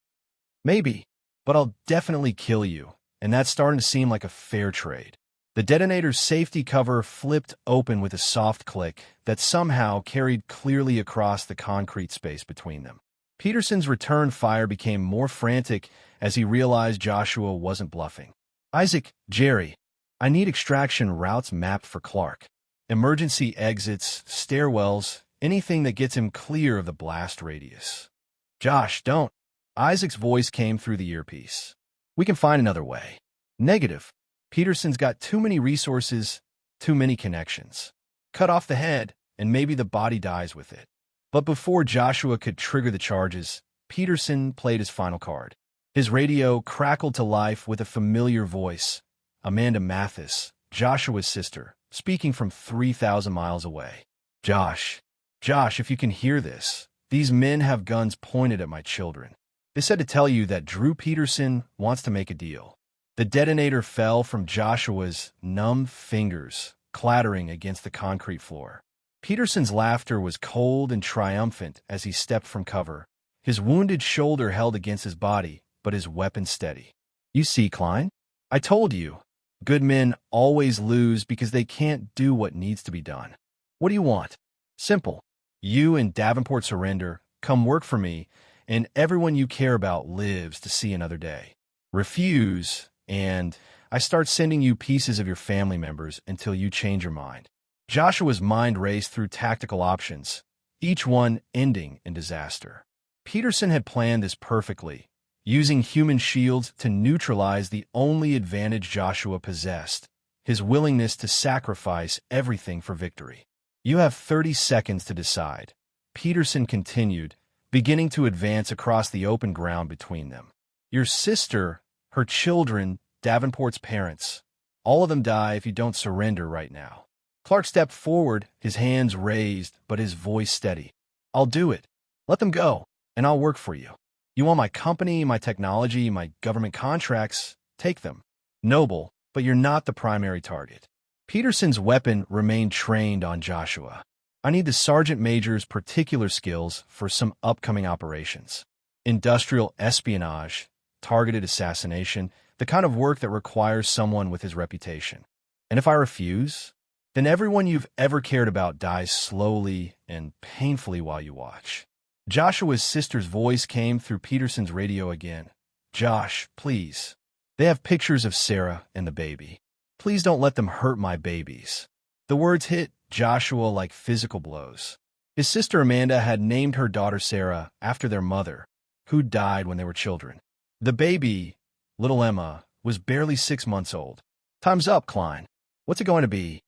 "Maybe, but I'll definitely kill you, and that's starting to seem like a fair trade." The detonator's safety cover flipped open with a soft click that somehow carried clearly across the concrete space between them. Peterson's return fire became more frantic as he realized Joshua wasn't bluffing. "Isaac, Jerry, I need extraction routes mapped for Clark. Emergency exits, stairwells, anything that gets him clear of the blast radius." "Josh, don't." Isaac's voice came through the earpiece. "We can find another way." "Negative. Peterson's got too many resources, too many connections. Cut off the head, and maybe the body dies with it." But before Joshua could trigger the charges, Peterson played his final card. His radio crackled to life with a familiar voice. Amanda Mathis, Joshua's sister, speaking from 3,000 miles away. Josh, if you can hear this, these men have guns pointed at my children. They said to tell you that Drew Peterson wants to make a deal." The detonator fell from Joshua's numb fingers, clattering against the concrete floor. Peterson's laughter was cold and triumphant as he stepped from cover, his wounded shoulder held against his body, but his weapon steady. "You see, Klein? I told you. Good men always lose because they can't do what needs to be done. What do you want? Simple. You and Davenport surrender, come work for me, and everyone you care about lives to see another day. Refuse, and I start sending you pieces of your family members until you change your mind." Joshua's mind raced through tactical options, each one ending in disaster. Peterson had planned this perfectly, using human shields to neutralize the only advantage Joshua possessed, his willingness to sacrifice everything for victory. "You have 30 seconds to decide," Peterson continued, beginning to advance across the open ground between them. "Your sister, her children, Davenport's parents, all of them die if you don't surrender right now." Clark stepped forward, his hands raised, but his voice steady. "I'll do it. Let them go, and I'll work for you. You want my company, my technology, my government contracts? Take them. Noble, but you're not the primary target." Peterson's weapon remained trained on Joshua. "I need the sergeant major's particular skills for some upcoming operations. Industrial espionage, targeted assassination, the kind of work that requires someone with his reputation. And if I refuse, then everyone you've ever cared about dies slowly and painfully while you watch." Joshua's sister's voice came through Peterson's radio again. Josh, please. They have pictures of Sarah and the baby. Please don't let them hurt my babies. The words hit Joshua like physical blows. His sister Amanda had named her daughter Sarah after their mother, who died when they were children. The baby, little Emma, was barely 6 months old. Time's up, Klein. What's it going to be?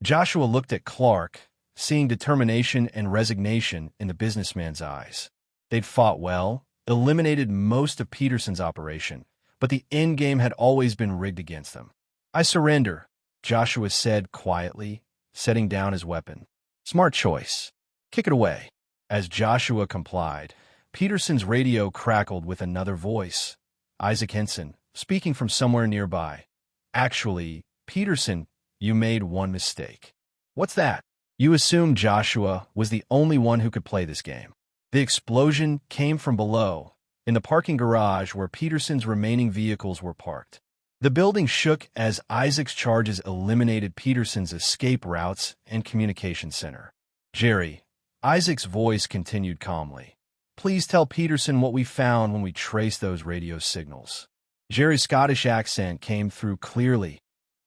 Joshua looked at Clark, seeing determination and resignation in the businessman's eyes. They'd fought well, eliminated most of Peterson's operation, but the end game had always been rigged against them. I surrender, Joshua said quietly, setting down his weapon. Smart choice. Kick it away. As Joshua complied, Peterson's radio crackled with another voice. Isaac Henson, speaking from somewhere nearby. Actually, Peterson, you made one mistake. What's that? You assumed Joshua was the only one who could play this game. The explosion came from below, in the parking garage where Peterson's remaining vehicles were parked. The building shook as Isaac's charges eliminated Peterson's escape routes and communication center. Jerry, Isaac's voice continued calmly. Please tell Peterson what we found when we traced those radio signals. Jerry's Scottish accent came through clearly.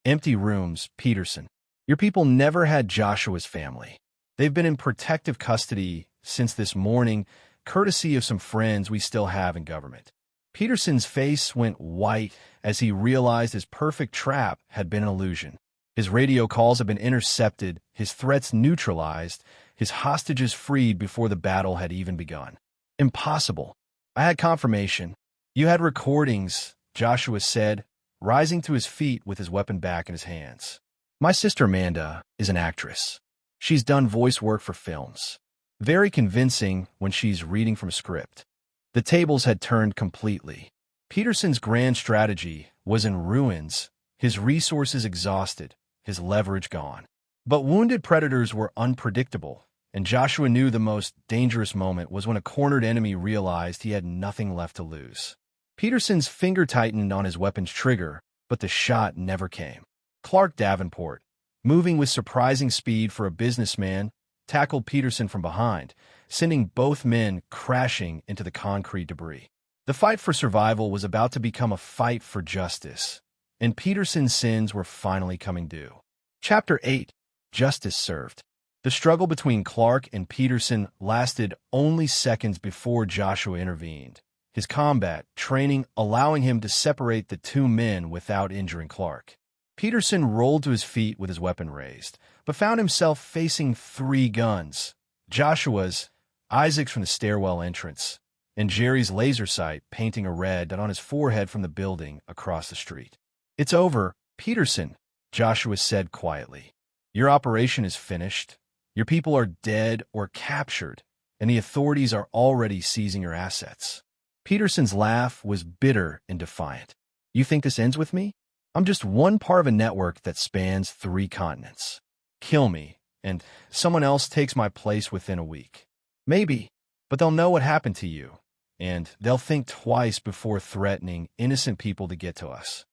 Empty rooms, Peterson. Your people never had Joshua's family. They've been in protective custody since this morning, courtesy of some friends we still have in government. Peterson's face went white as he realized his perfect trap had been an illusion. His radio calls had been intercepted, his threats neutralized, his hostages freed before the battle had even begun. Impossible. I had confirmation. You had recordings, Joshua said, rising to his feet with his weapon back in his hands. My sister Amanda is an actress. She's done voice work for films. Very convincing when she's reading from a script. The tables had turned completely. Peterson's grand strategy was in ruins, his resources exhausted, his leverage gone. But wounded predators were unpredictable, and Joshua knew the most dangerous moment was when a cornered enemy realized he had nothing left to lose. Peterson's finger tightened on his weapon's trigger, but the shot never came. Clark Davenport, moving with surprising speed for a businessman, tackled Peterson from behind, sending both men crashing into the concrete debris. The fight for survival was about to become a fight for justice, and Peterson's sins were finally coming due. Chapter 8. Justice Served. The struggle between Clark and Peterson lasted only seconds before Joshua intervened, his combat training allowing him to separate the two men without injuring Clark. Peterson rolled to his feet with his weapon raised, but found himself facing 3 guns: Joshua's, Isaac's from the stairwell entrance, and Jerry's laser sight painting a red dot on his forehead from the building across the street. It's over, Peterson, Joshua said quietly. Your operation is finished. Your people are dead or captured, and the authorities are already seizing your assets. Peterson's laugh was bitter and defiant. You think this ends with me? I'm just one part of a network that spans 3 continents. Kill me, and someone else takes my place within a week. Maybe, but they'll know what happened to you, and they'll think twice before threatening innocent people to get to us.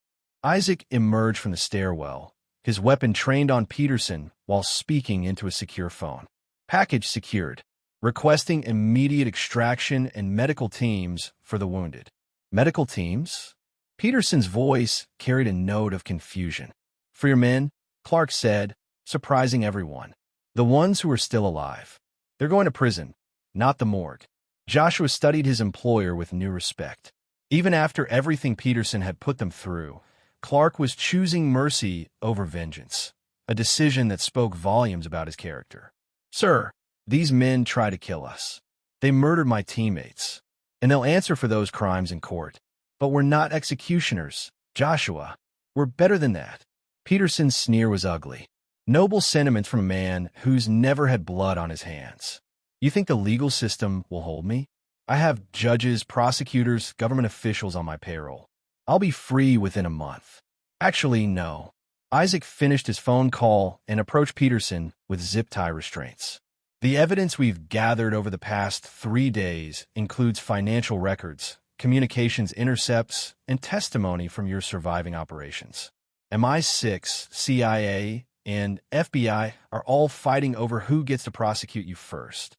Isaac emerged from the stairwell, his weapon trained on Peterson while speaking into a secure phone. Package secured, requesting immediate extraction and medical teams for the wounded. Medical teams? Peterson's voice carried a note of confusion. For your men, Clark said, surprising everyone. The ones who are still alive. They're going to prison, not the morgue. Joshua studied his employer with new respect. Even after everything Peterson had put them through, Clark was choosing mercy over vengeance, a decision that spoke volumes about his character. Sir, these men try to kill us. They murdered my teammates, and they'll answer for those crimes in court. But we're not executioners, Joshua. We're better than that. Peterson's sneer was ugly. Noble sentiments from a man who's never had blood on his hands. You think the legal system will hold me? I have judges, prosecutors, government officials on my payroll. I'll be free within a month. Actually, no. Isaac finished his phone call and approached Peterson with zip-tie restraints. The evidence we've gathered over the past 3 days includes financial records, communications intercepts, and testimony from your surviving operations. MI6, CIA, and FBI are all fighting over who gets to prosecute you first.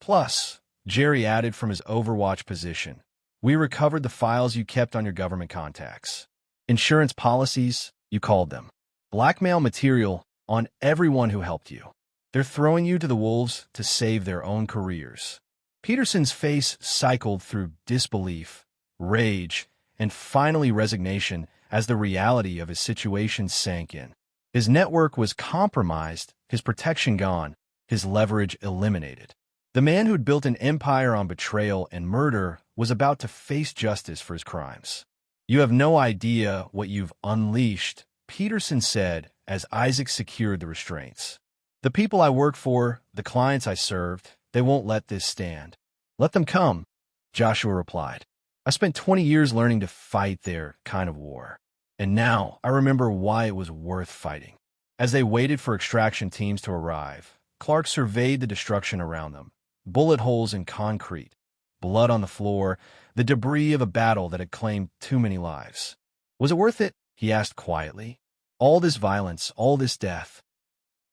Plus, Jerry added from his Overwatch position. We recovered the files you kept on your government contacts. Insurance policies, you called them. Blackmail material on everyone who helped you. They're throwing you to the wolves to save their own careers. Peterson's face cycled through disbelief, rage, and finally resignation as the reality of his situation sank in. His network was compromised, his protection gone, his leverage eliminated. The man who'd built an empire on betrayal and murder was about to face justice for his crimes. You have no idea what you've unleashed, Peterson said as Isaac secured the restraints. The people I work for, the clients I served, they won't let this stand. Let them come, Joshua replied. I spent 20 years learning to fight their kind of war. And now I remember why it was worth fighting. As they waited for extraction teams to arrive, Clark surveyed the destruction around them. Bullet holes in concrete, blood on the floor, the debris of a battle that had claimed too many lives. Was it worth it? He asked quietly. All this violence, all this death.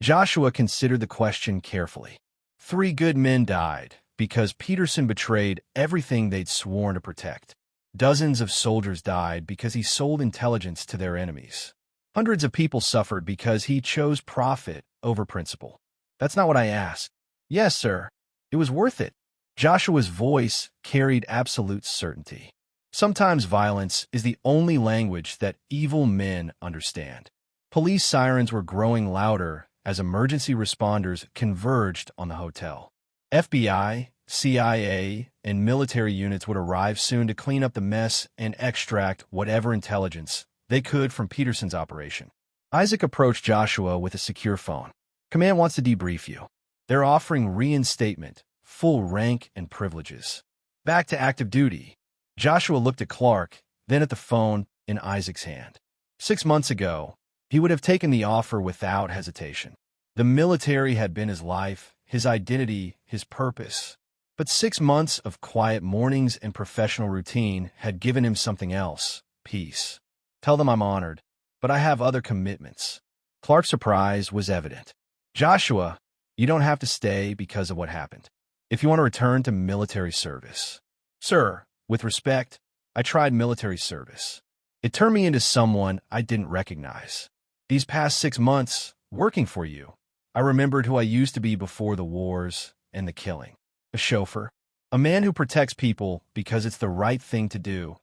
Joshua considered the question carefully. 3 good men died because Peterson betrayed everything they'd sworn to protect. Dozens of soldiers died because he sold intelligence to their enemies. Hundreds of people suffered because he chose profit over principle. That's not what I asked. Yes, sir. It was worth it. Joshua's voice carried absolute certainty. Sometimes violence is the only language that evil men understand. Police sirens were growing louder as emergency responders converged on the hotel. FBI, CIA, and military units would arrive soon to clean up the mess and extract whatever intelligence they could from Peterson's operation. Isaac approached Joshua with a secure phone. Command wants to debrief you. They're offering reinstatement, full rank and privileges. Back to active duty. Joshua looked at Clark, then at the phone in Isaac's hand. 6 months ago, he would have taken the offer without hesitation. The military had been his life, his identity, his purpose. But 6 months of quiet mornings and professional routine had given him something else, peace. Tell them I'm honored, but I have other commitments. Clark's surprise was evident. Joshua, you don't have to stay because of what happened. If you want to return to military service. Sir, with respect, I tried military service. It turned me into someone I didn't recognize. These past 6 months, working for you, I remembered who I used to be before the wars and the killing. A chauffeur. A man who protects people because it's the right thing to do,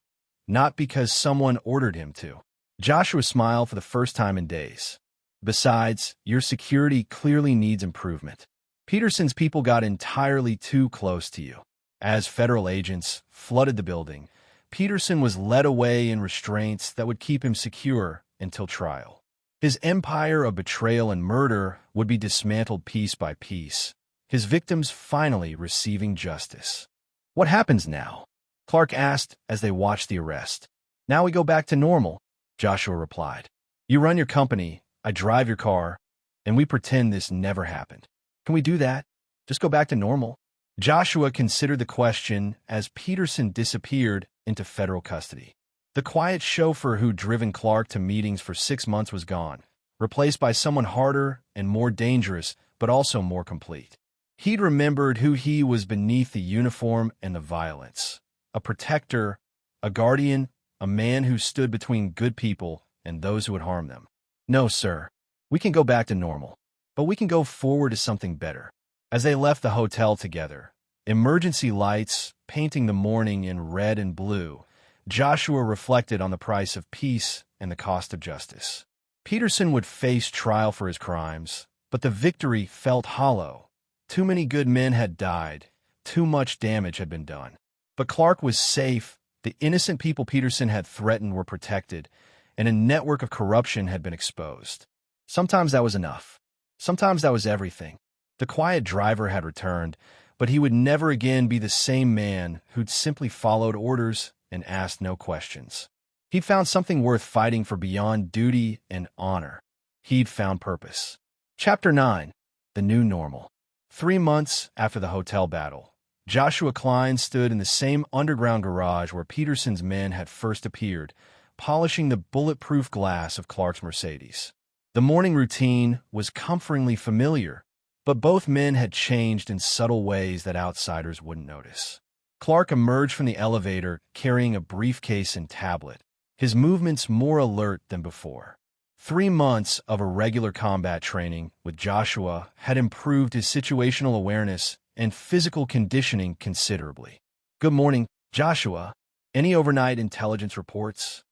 not because someone ordered him to. Joshua smiled for the first time in days. Besides, your security clearly needs improvement. Peterson's people got entirely too close to you. As federal agents flooded the building, Peterson was led away in restraints that would keep him secure until trial. His empire of betrayal and murder would be dismantled piece by piece, his victims finally receiving justice. What happens now? Clark asked as they watched the arrest. Now we go back to normal, Joshua replied. You run your company, I drive your car, and we pretend this never happened. Can we do that? Just go back to normal? Joshua considered the question as Peterson disappeared into federal custody. The quiet chauffeur who'd driven Clark to meetings for 6 months was gone, replaced by someone harder and more dangerous, but also more complete. He'd remembered who he was beneath the uniform and the violence. A protector, a guardian, a man who stood between good people and those who would harm them. No, sir. We can go back to normal, but we can go forward to something better. As they left the hotel together, emergency lights painting the morning in red and blue, Joshua reflected on the price of peace and the cost of justice. Peterson would face trial for his crimes, but the victory felt hollow. Too many good men had died, too much damage had been done. But Clark was safe, the innocent people Peterson had threatened were protected, and a network of corruption had been exposed. Sometimes that was enough. Sometimes that was everything. The quiet driver had returned, but he would never again be the same man who'd simply followed orders and asked no questions. He'd found something worth fighting for beyond duty and honor. He'd found purpose. Chapter 9. The New Normal. 3 months after the hotel battle, Joshua Klein stood in the same underground garage where Peterson's men had first appeared, polishing the bulletproof glass of Clark's Mercedes. The morning routine was comfortingly familiar. But both men had changed in subtle ways that outsiders wouldn't notice. Clark emerged from the elevator carrying a briefcase and tablet, his movements more alert than before. 3 months of irregular combat training with Joshua had improved his situational awareness and physical conditioning considerably. "Good morning, Joshua. Any overnight intelligence reports?"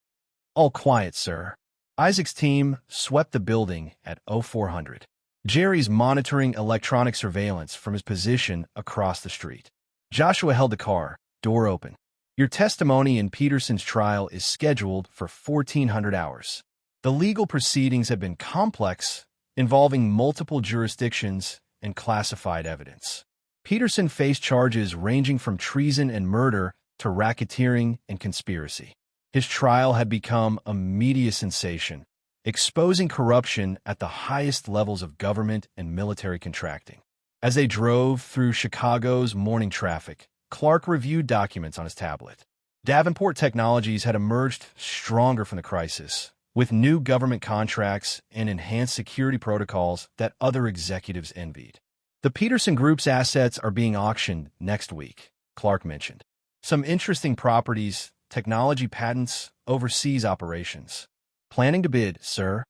"All quiet, sir." Isaac's team swept the building at 0400. Jerry's monitoring electronic surveillance from his position across the street. Joshua held the car, door open. "Your testimony in Peterson's trial is scheduled for 1400 hours. The legal proceedings have been complex, involving multiple jurisdictions and classified evidence." Peterson faced charges ranging from treason and murder to racketeering and conspiracy. His trial had become a media sensation, exposing corruption at the highest levels of government and military contracting. As they drove through Chicago's morning traffic, Clark reviewed documents on his tablet. Davenport Technologies had emerged stronger from the crisis, with new government contracts and enhanced security protocols that other executives envied. "The Peterson Group's assets are being auctioned next week," Clark mentioned. "Some interesting properties, technology patents, overseas operations." "Planning to bid, sir?"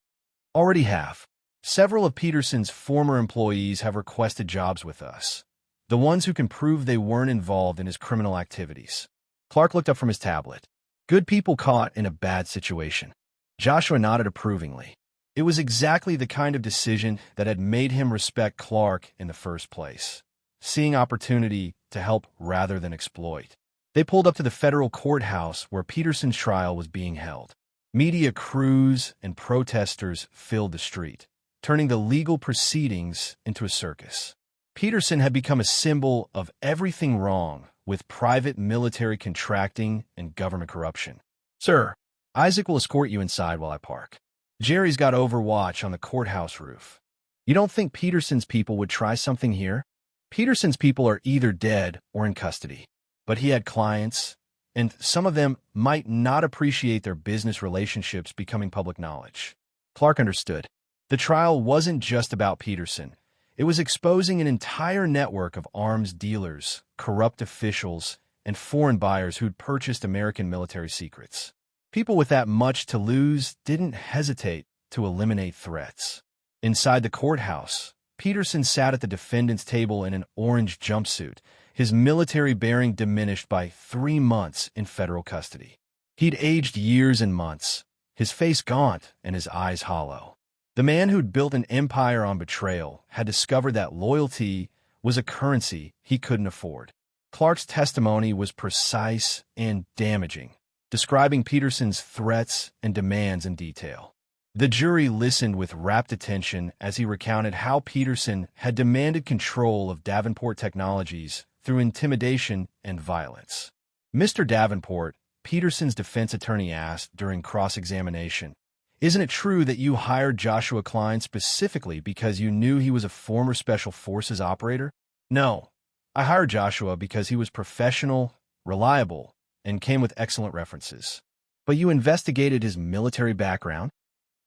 "Already have. Several of Peterson's former employees have requested jobs with us, the ones who can prove they weren't involved in his criminal activities." Clark looked up from his tablet. "Good people caught in a bad situation." Joshua nodded approvingly. It was exactly the kind of decision that had made him respect Clark in the first place, seeing opportunity to help rather than exploit. They pulled up to the federal courthouse where Peterson's trial was being held. Media crews and protesters filled the street, turning the legal proceedings into a circus. Peterson had become a symbol of everything wrong with private military contracting and government corruption. "Sir, Isaac will escort you inside while I park." Jerry's got overwatch on the courthouse roof. "You don't think Peterson's people would try something here?" "Peterson's people are either dead or in custody. But he had clients, and some of them might not appreciate their business relationships becoming public knowledge." Clark understood. The trial wasn't just about Peterson. It was exposing an entire network of arms dealers, corrupt officials, and foreign buyers who'd purchased American military secrets. People with that much to lose didn't hesitate to eliminate threats. Inside the courthouse, Peterson sat at the defendant's table in an orange jumpsuit, his military bearing diminished by 3 months in federal custody. He'd aged years and months, his face gaunt and his eyes hollow. The man who'd built an empire on betrayal had discovered that loyalty was a currency he couldn't afford. Clark's testimony was precise and damaging, describing Peterson's threats and demands in detail. The jury listened with rapt attention as he recounted how Peterson had demanded control of Davenport Technologies through intimidation and violence. "Mr. Davenport," Peterson's defense attorney asked during cross-examination, "isn't it true that you hired Joshua Klein specifically because you knew he was a former Special Forces operator?" "No. I hired Joshua because he was professional, reliable, and came with excellent references." "But you investigated his military background?"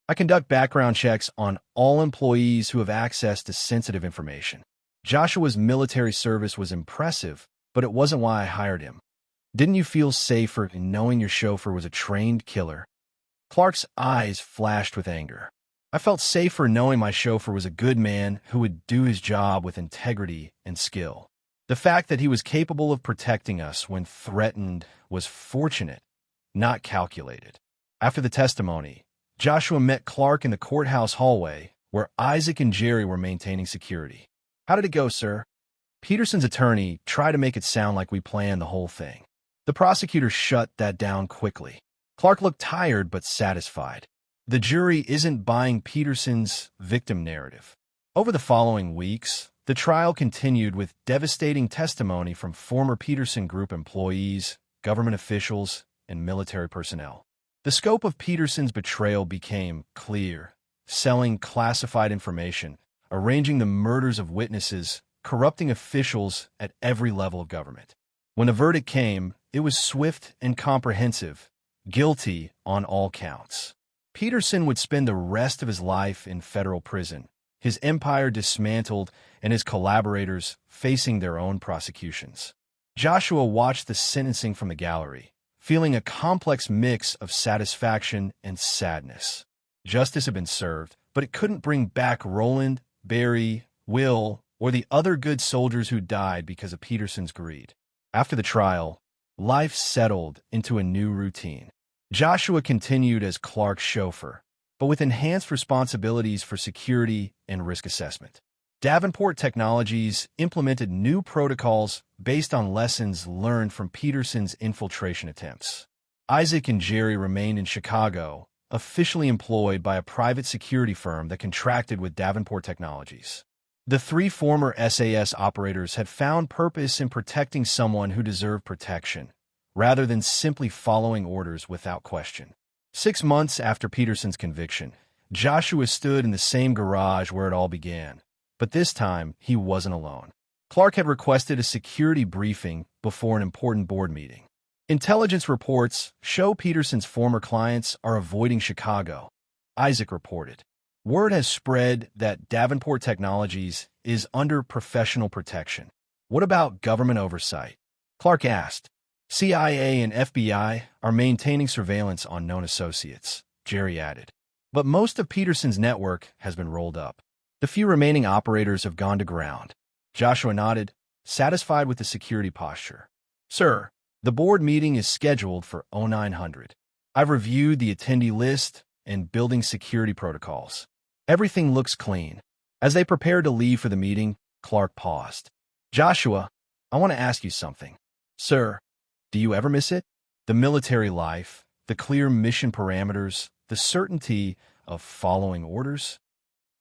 "I conduct background checks on all employees who have access to sensitive information. Joshua's military service was impressive, but it wasn't why I hired him." "Didn't you feel safer in knowing your chauffeur was a trained killer?" Clark's eyes flashed with anger. "I felt safer knowing my chauffeur was a good man who would do his job with integrity and skill. The fact that he was capable of protecting us when threatened was fortunate, not calculated." After the testimony, Joshua met Clark in the courthouse hallway, where Isaac and Jerry were maintaining security. "How did it go, sir?" Peterson's attorney tried to make it sound like we planned the whole thing. The prosecutor shut that down quickly. Clark looked tired but satisfied. The jury isn't buying Peterson's victim narrative. Over the following weeks, the trial continued with devastating testimony from former Peterson Group employees, government officials, and military personnel. The scope of Peterson's betrayal became clear: selling classified information, arranging the murders of witnesses, corrupting officials at every level of government. When the verdict came, it was swift and comprehensive: guilty on all counts. Peterson would spend the rest of his life in federal prison, his empire dismantled, and his collaborators facing their own prosecutions. Joshua watched the sentencing from the gallery, feeling a complex mix of satisfaction and sadness. Justice had been served, but it couldn't bring back Roland, Barry, Will, or the other good soldiers who died because of Peterson's greed. After the trial, life settled into a new routine. Joshua continued as Clark's chauffeur, but with enhanced responsibilities for security and risk assessment. Davenport Technologies implemented new protocols based on lessons learned from Peterson's infiltration attempts. Isaac and Jerry remained in Chicago, officially employed by a private security firm that contracted with Davenport Technologies. The three former SAS operators had found purpose in protecting someone who deserved protection, rather than simply following orders without question. 6 months after Peterson's conviction, Joshua stood in the same garage where it all began. But this time, he wasn't alone. Clark had requested a security briefing before an important board meeting. Intelligence reports show Peterson's former clients are avoiding Chicago, Isaac reported. Word has spread that Davenport Technologies is under professional protection. What about government oversight? Clark asked. CIA and FBI are maintaining surveillance on known associates, Jerry added. But most of Peterson's network has been rolled up. The few remaining operators have gone to ground. Joshua nodded, satisfied with the security posture. Sir, the board meeting is scheduled for 0900. I've reviewed the attendee list and building security protocols. Everything looks clean. As they prepared to leave for the meeting, Clark paused. Joshua, I want to ask you something. Sir, do you ever miss it? The military life, the clear mission parameters, the certainty of following orders?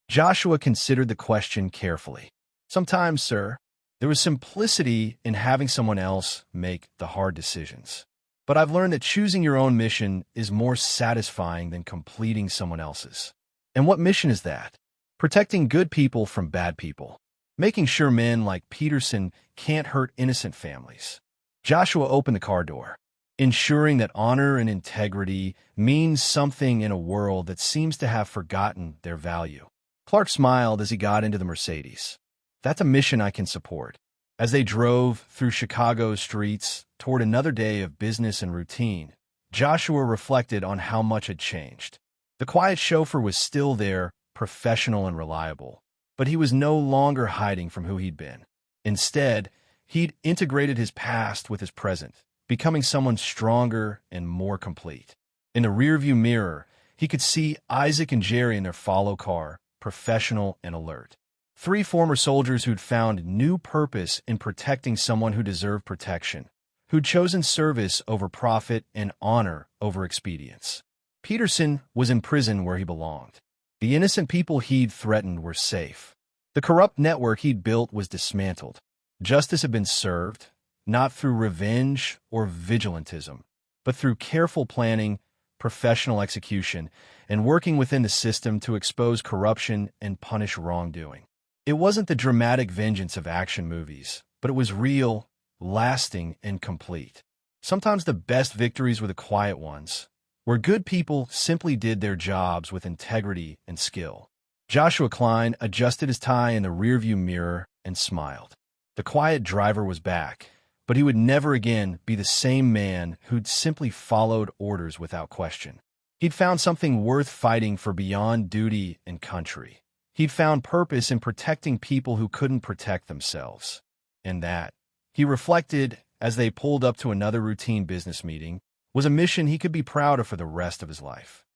Joshua considered the question carefully. Sometimes, sir, there was simplicity in having someone else make the hard decisions. But I've learned that choosing your own mission is more satisfying than completing someone else's. And what mission is that? Protecting good people from bad people. Making sure men like Peterson can't hurt innocent families. Joshua opened the car door. Ensuring that honor and integrity means something in a world that seems to have forgotten their value. Clark smiled as he got into the Mercedes. That's a mission I can support. As they drove through Chicago's streets toward another day of business and routine, Joshua reflected on how much had changed. The quiet chauffeur was still there, professional and reliable, but he was no longer hiding from who he'd been. Instead, he'd integrated his past with his present, becoming someone stronger and more complete. In the rearview mirror, he could see Isaac and Jerry in their follow car, professional and alert. 3 former soldiers who'd found new purpose in protecting someone who deserved protection, who'd chosen service over profit and honor over expedience. Peterson was in prison where he belonged. The innocent people he'd threatened were safe. The corrupt network he'd built was dismantled. Justice had been served, not through revenge or vigilantism, but through careful planning, professional execution, and working within the system to expose corruption and punish wrongdoing. It wasn't the dramatic vengeance of action movies, but it was real, lasting, and complete. Sometimes the best victories were the quiet ones, where good people simply did their jobs with integrity and skill. Joshua Klein adjusted his tie in the rearview mirror and smiled. The quiet driver was back, but he would never again be the same man who'd simply followed orders without question. He'd found something worth fighting for beyond duty and country. He'd found purpose in protecting people who couldn't protect themselves. And that, he reflected as they pulled up to another routine business meeting, was a mission he could be proud of for the rest of his life.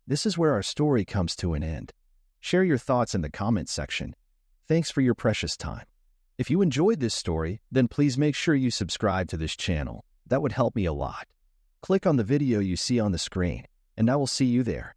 This is where our story comes to an end. Share your thoughts in the comments section. Thanks for your precious time. If you enjoyed this story, then please make sure you subscribe to this channel. That would help me a lot. Click on the video you see on the screen, and I will see you there.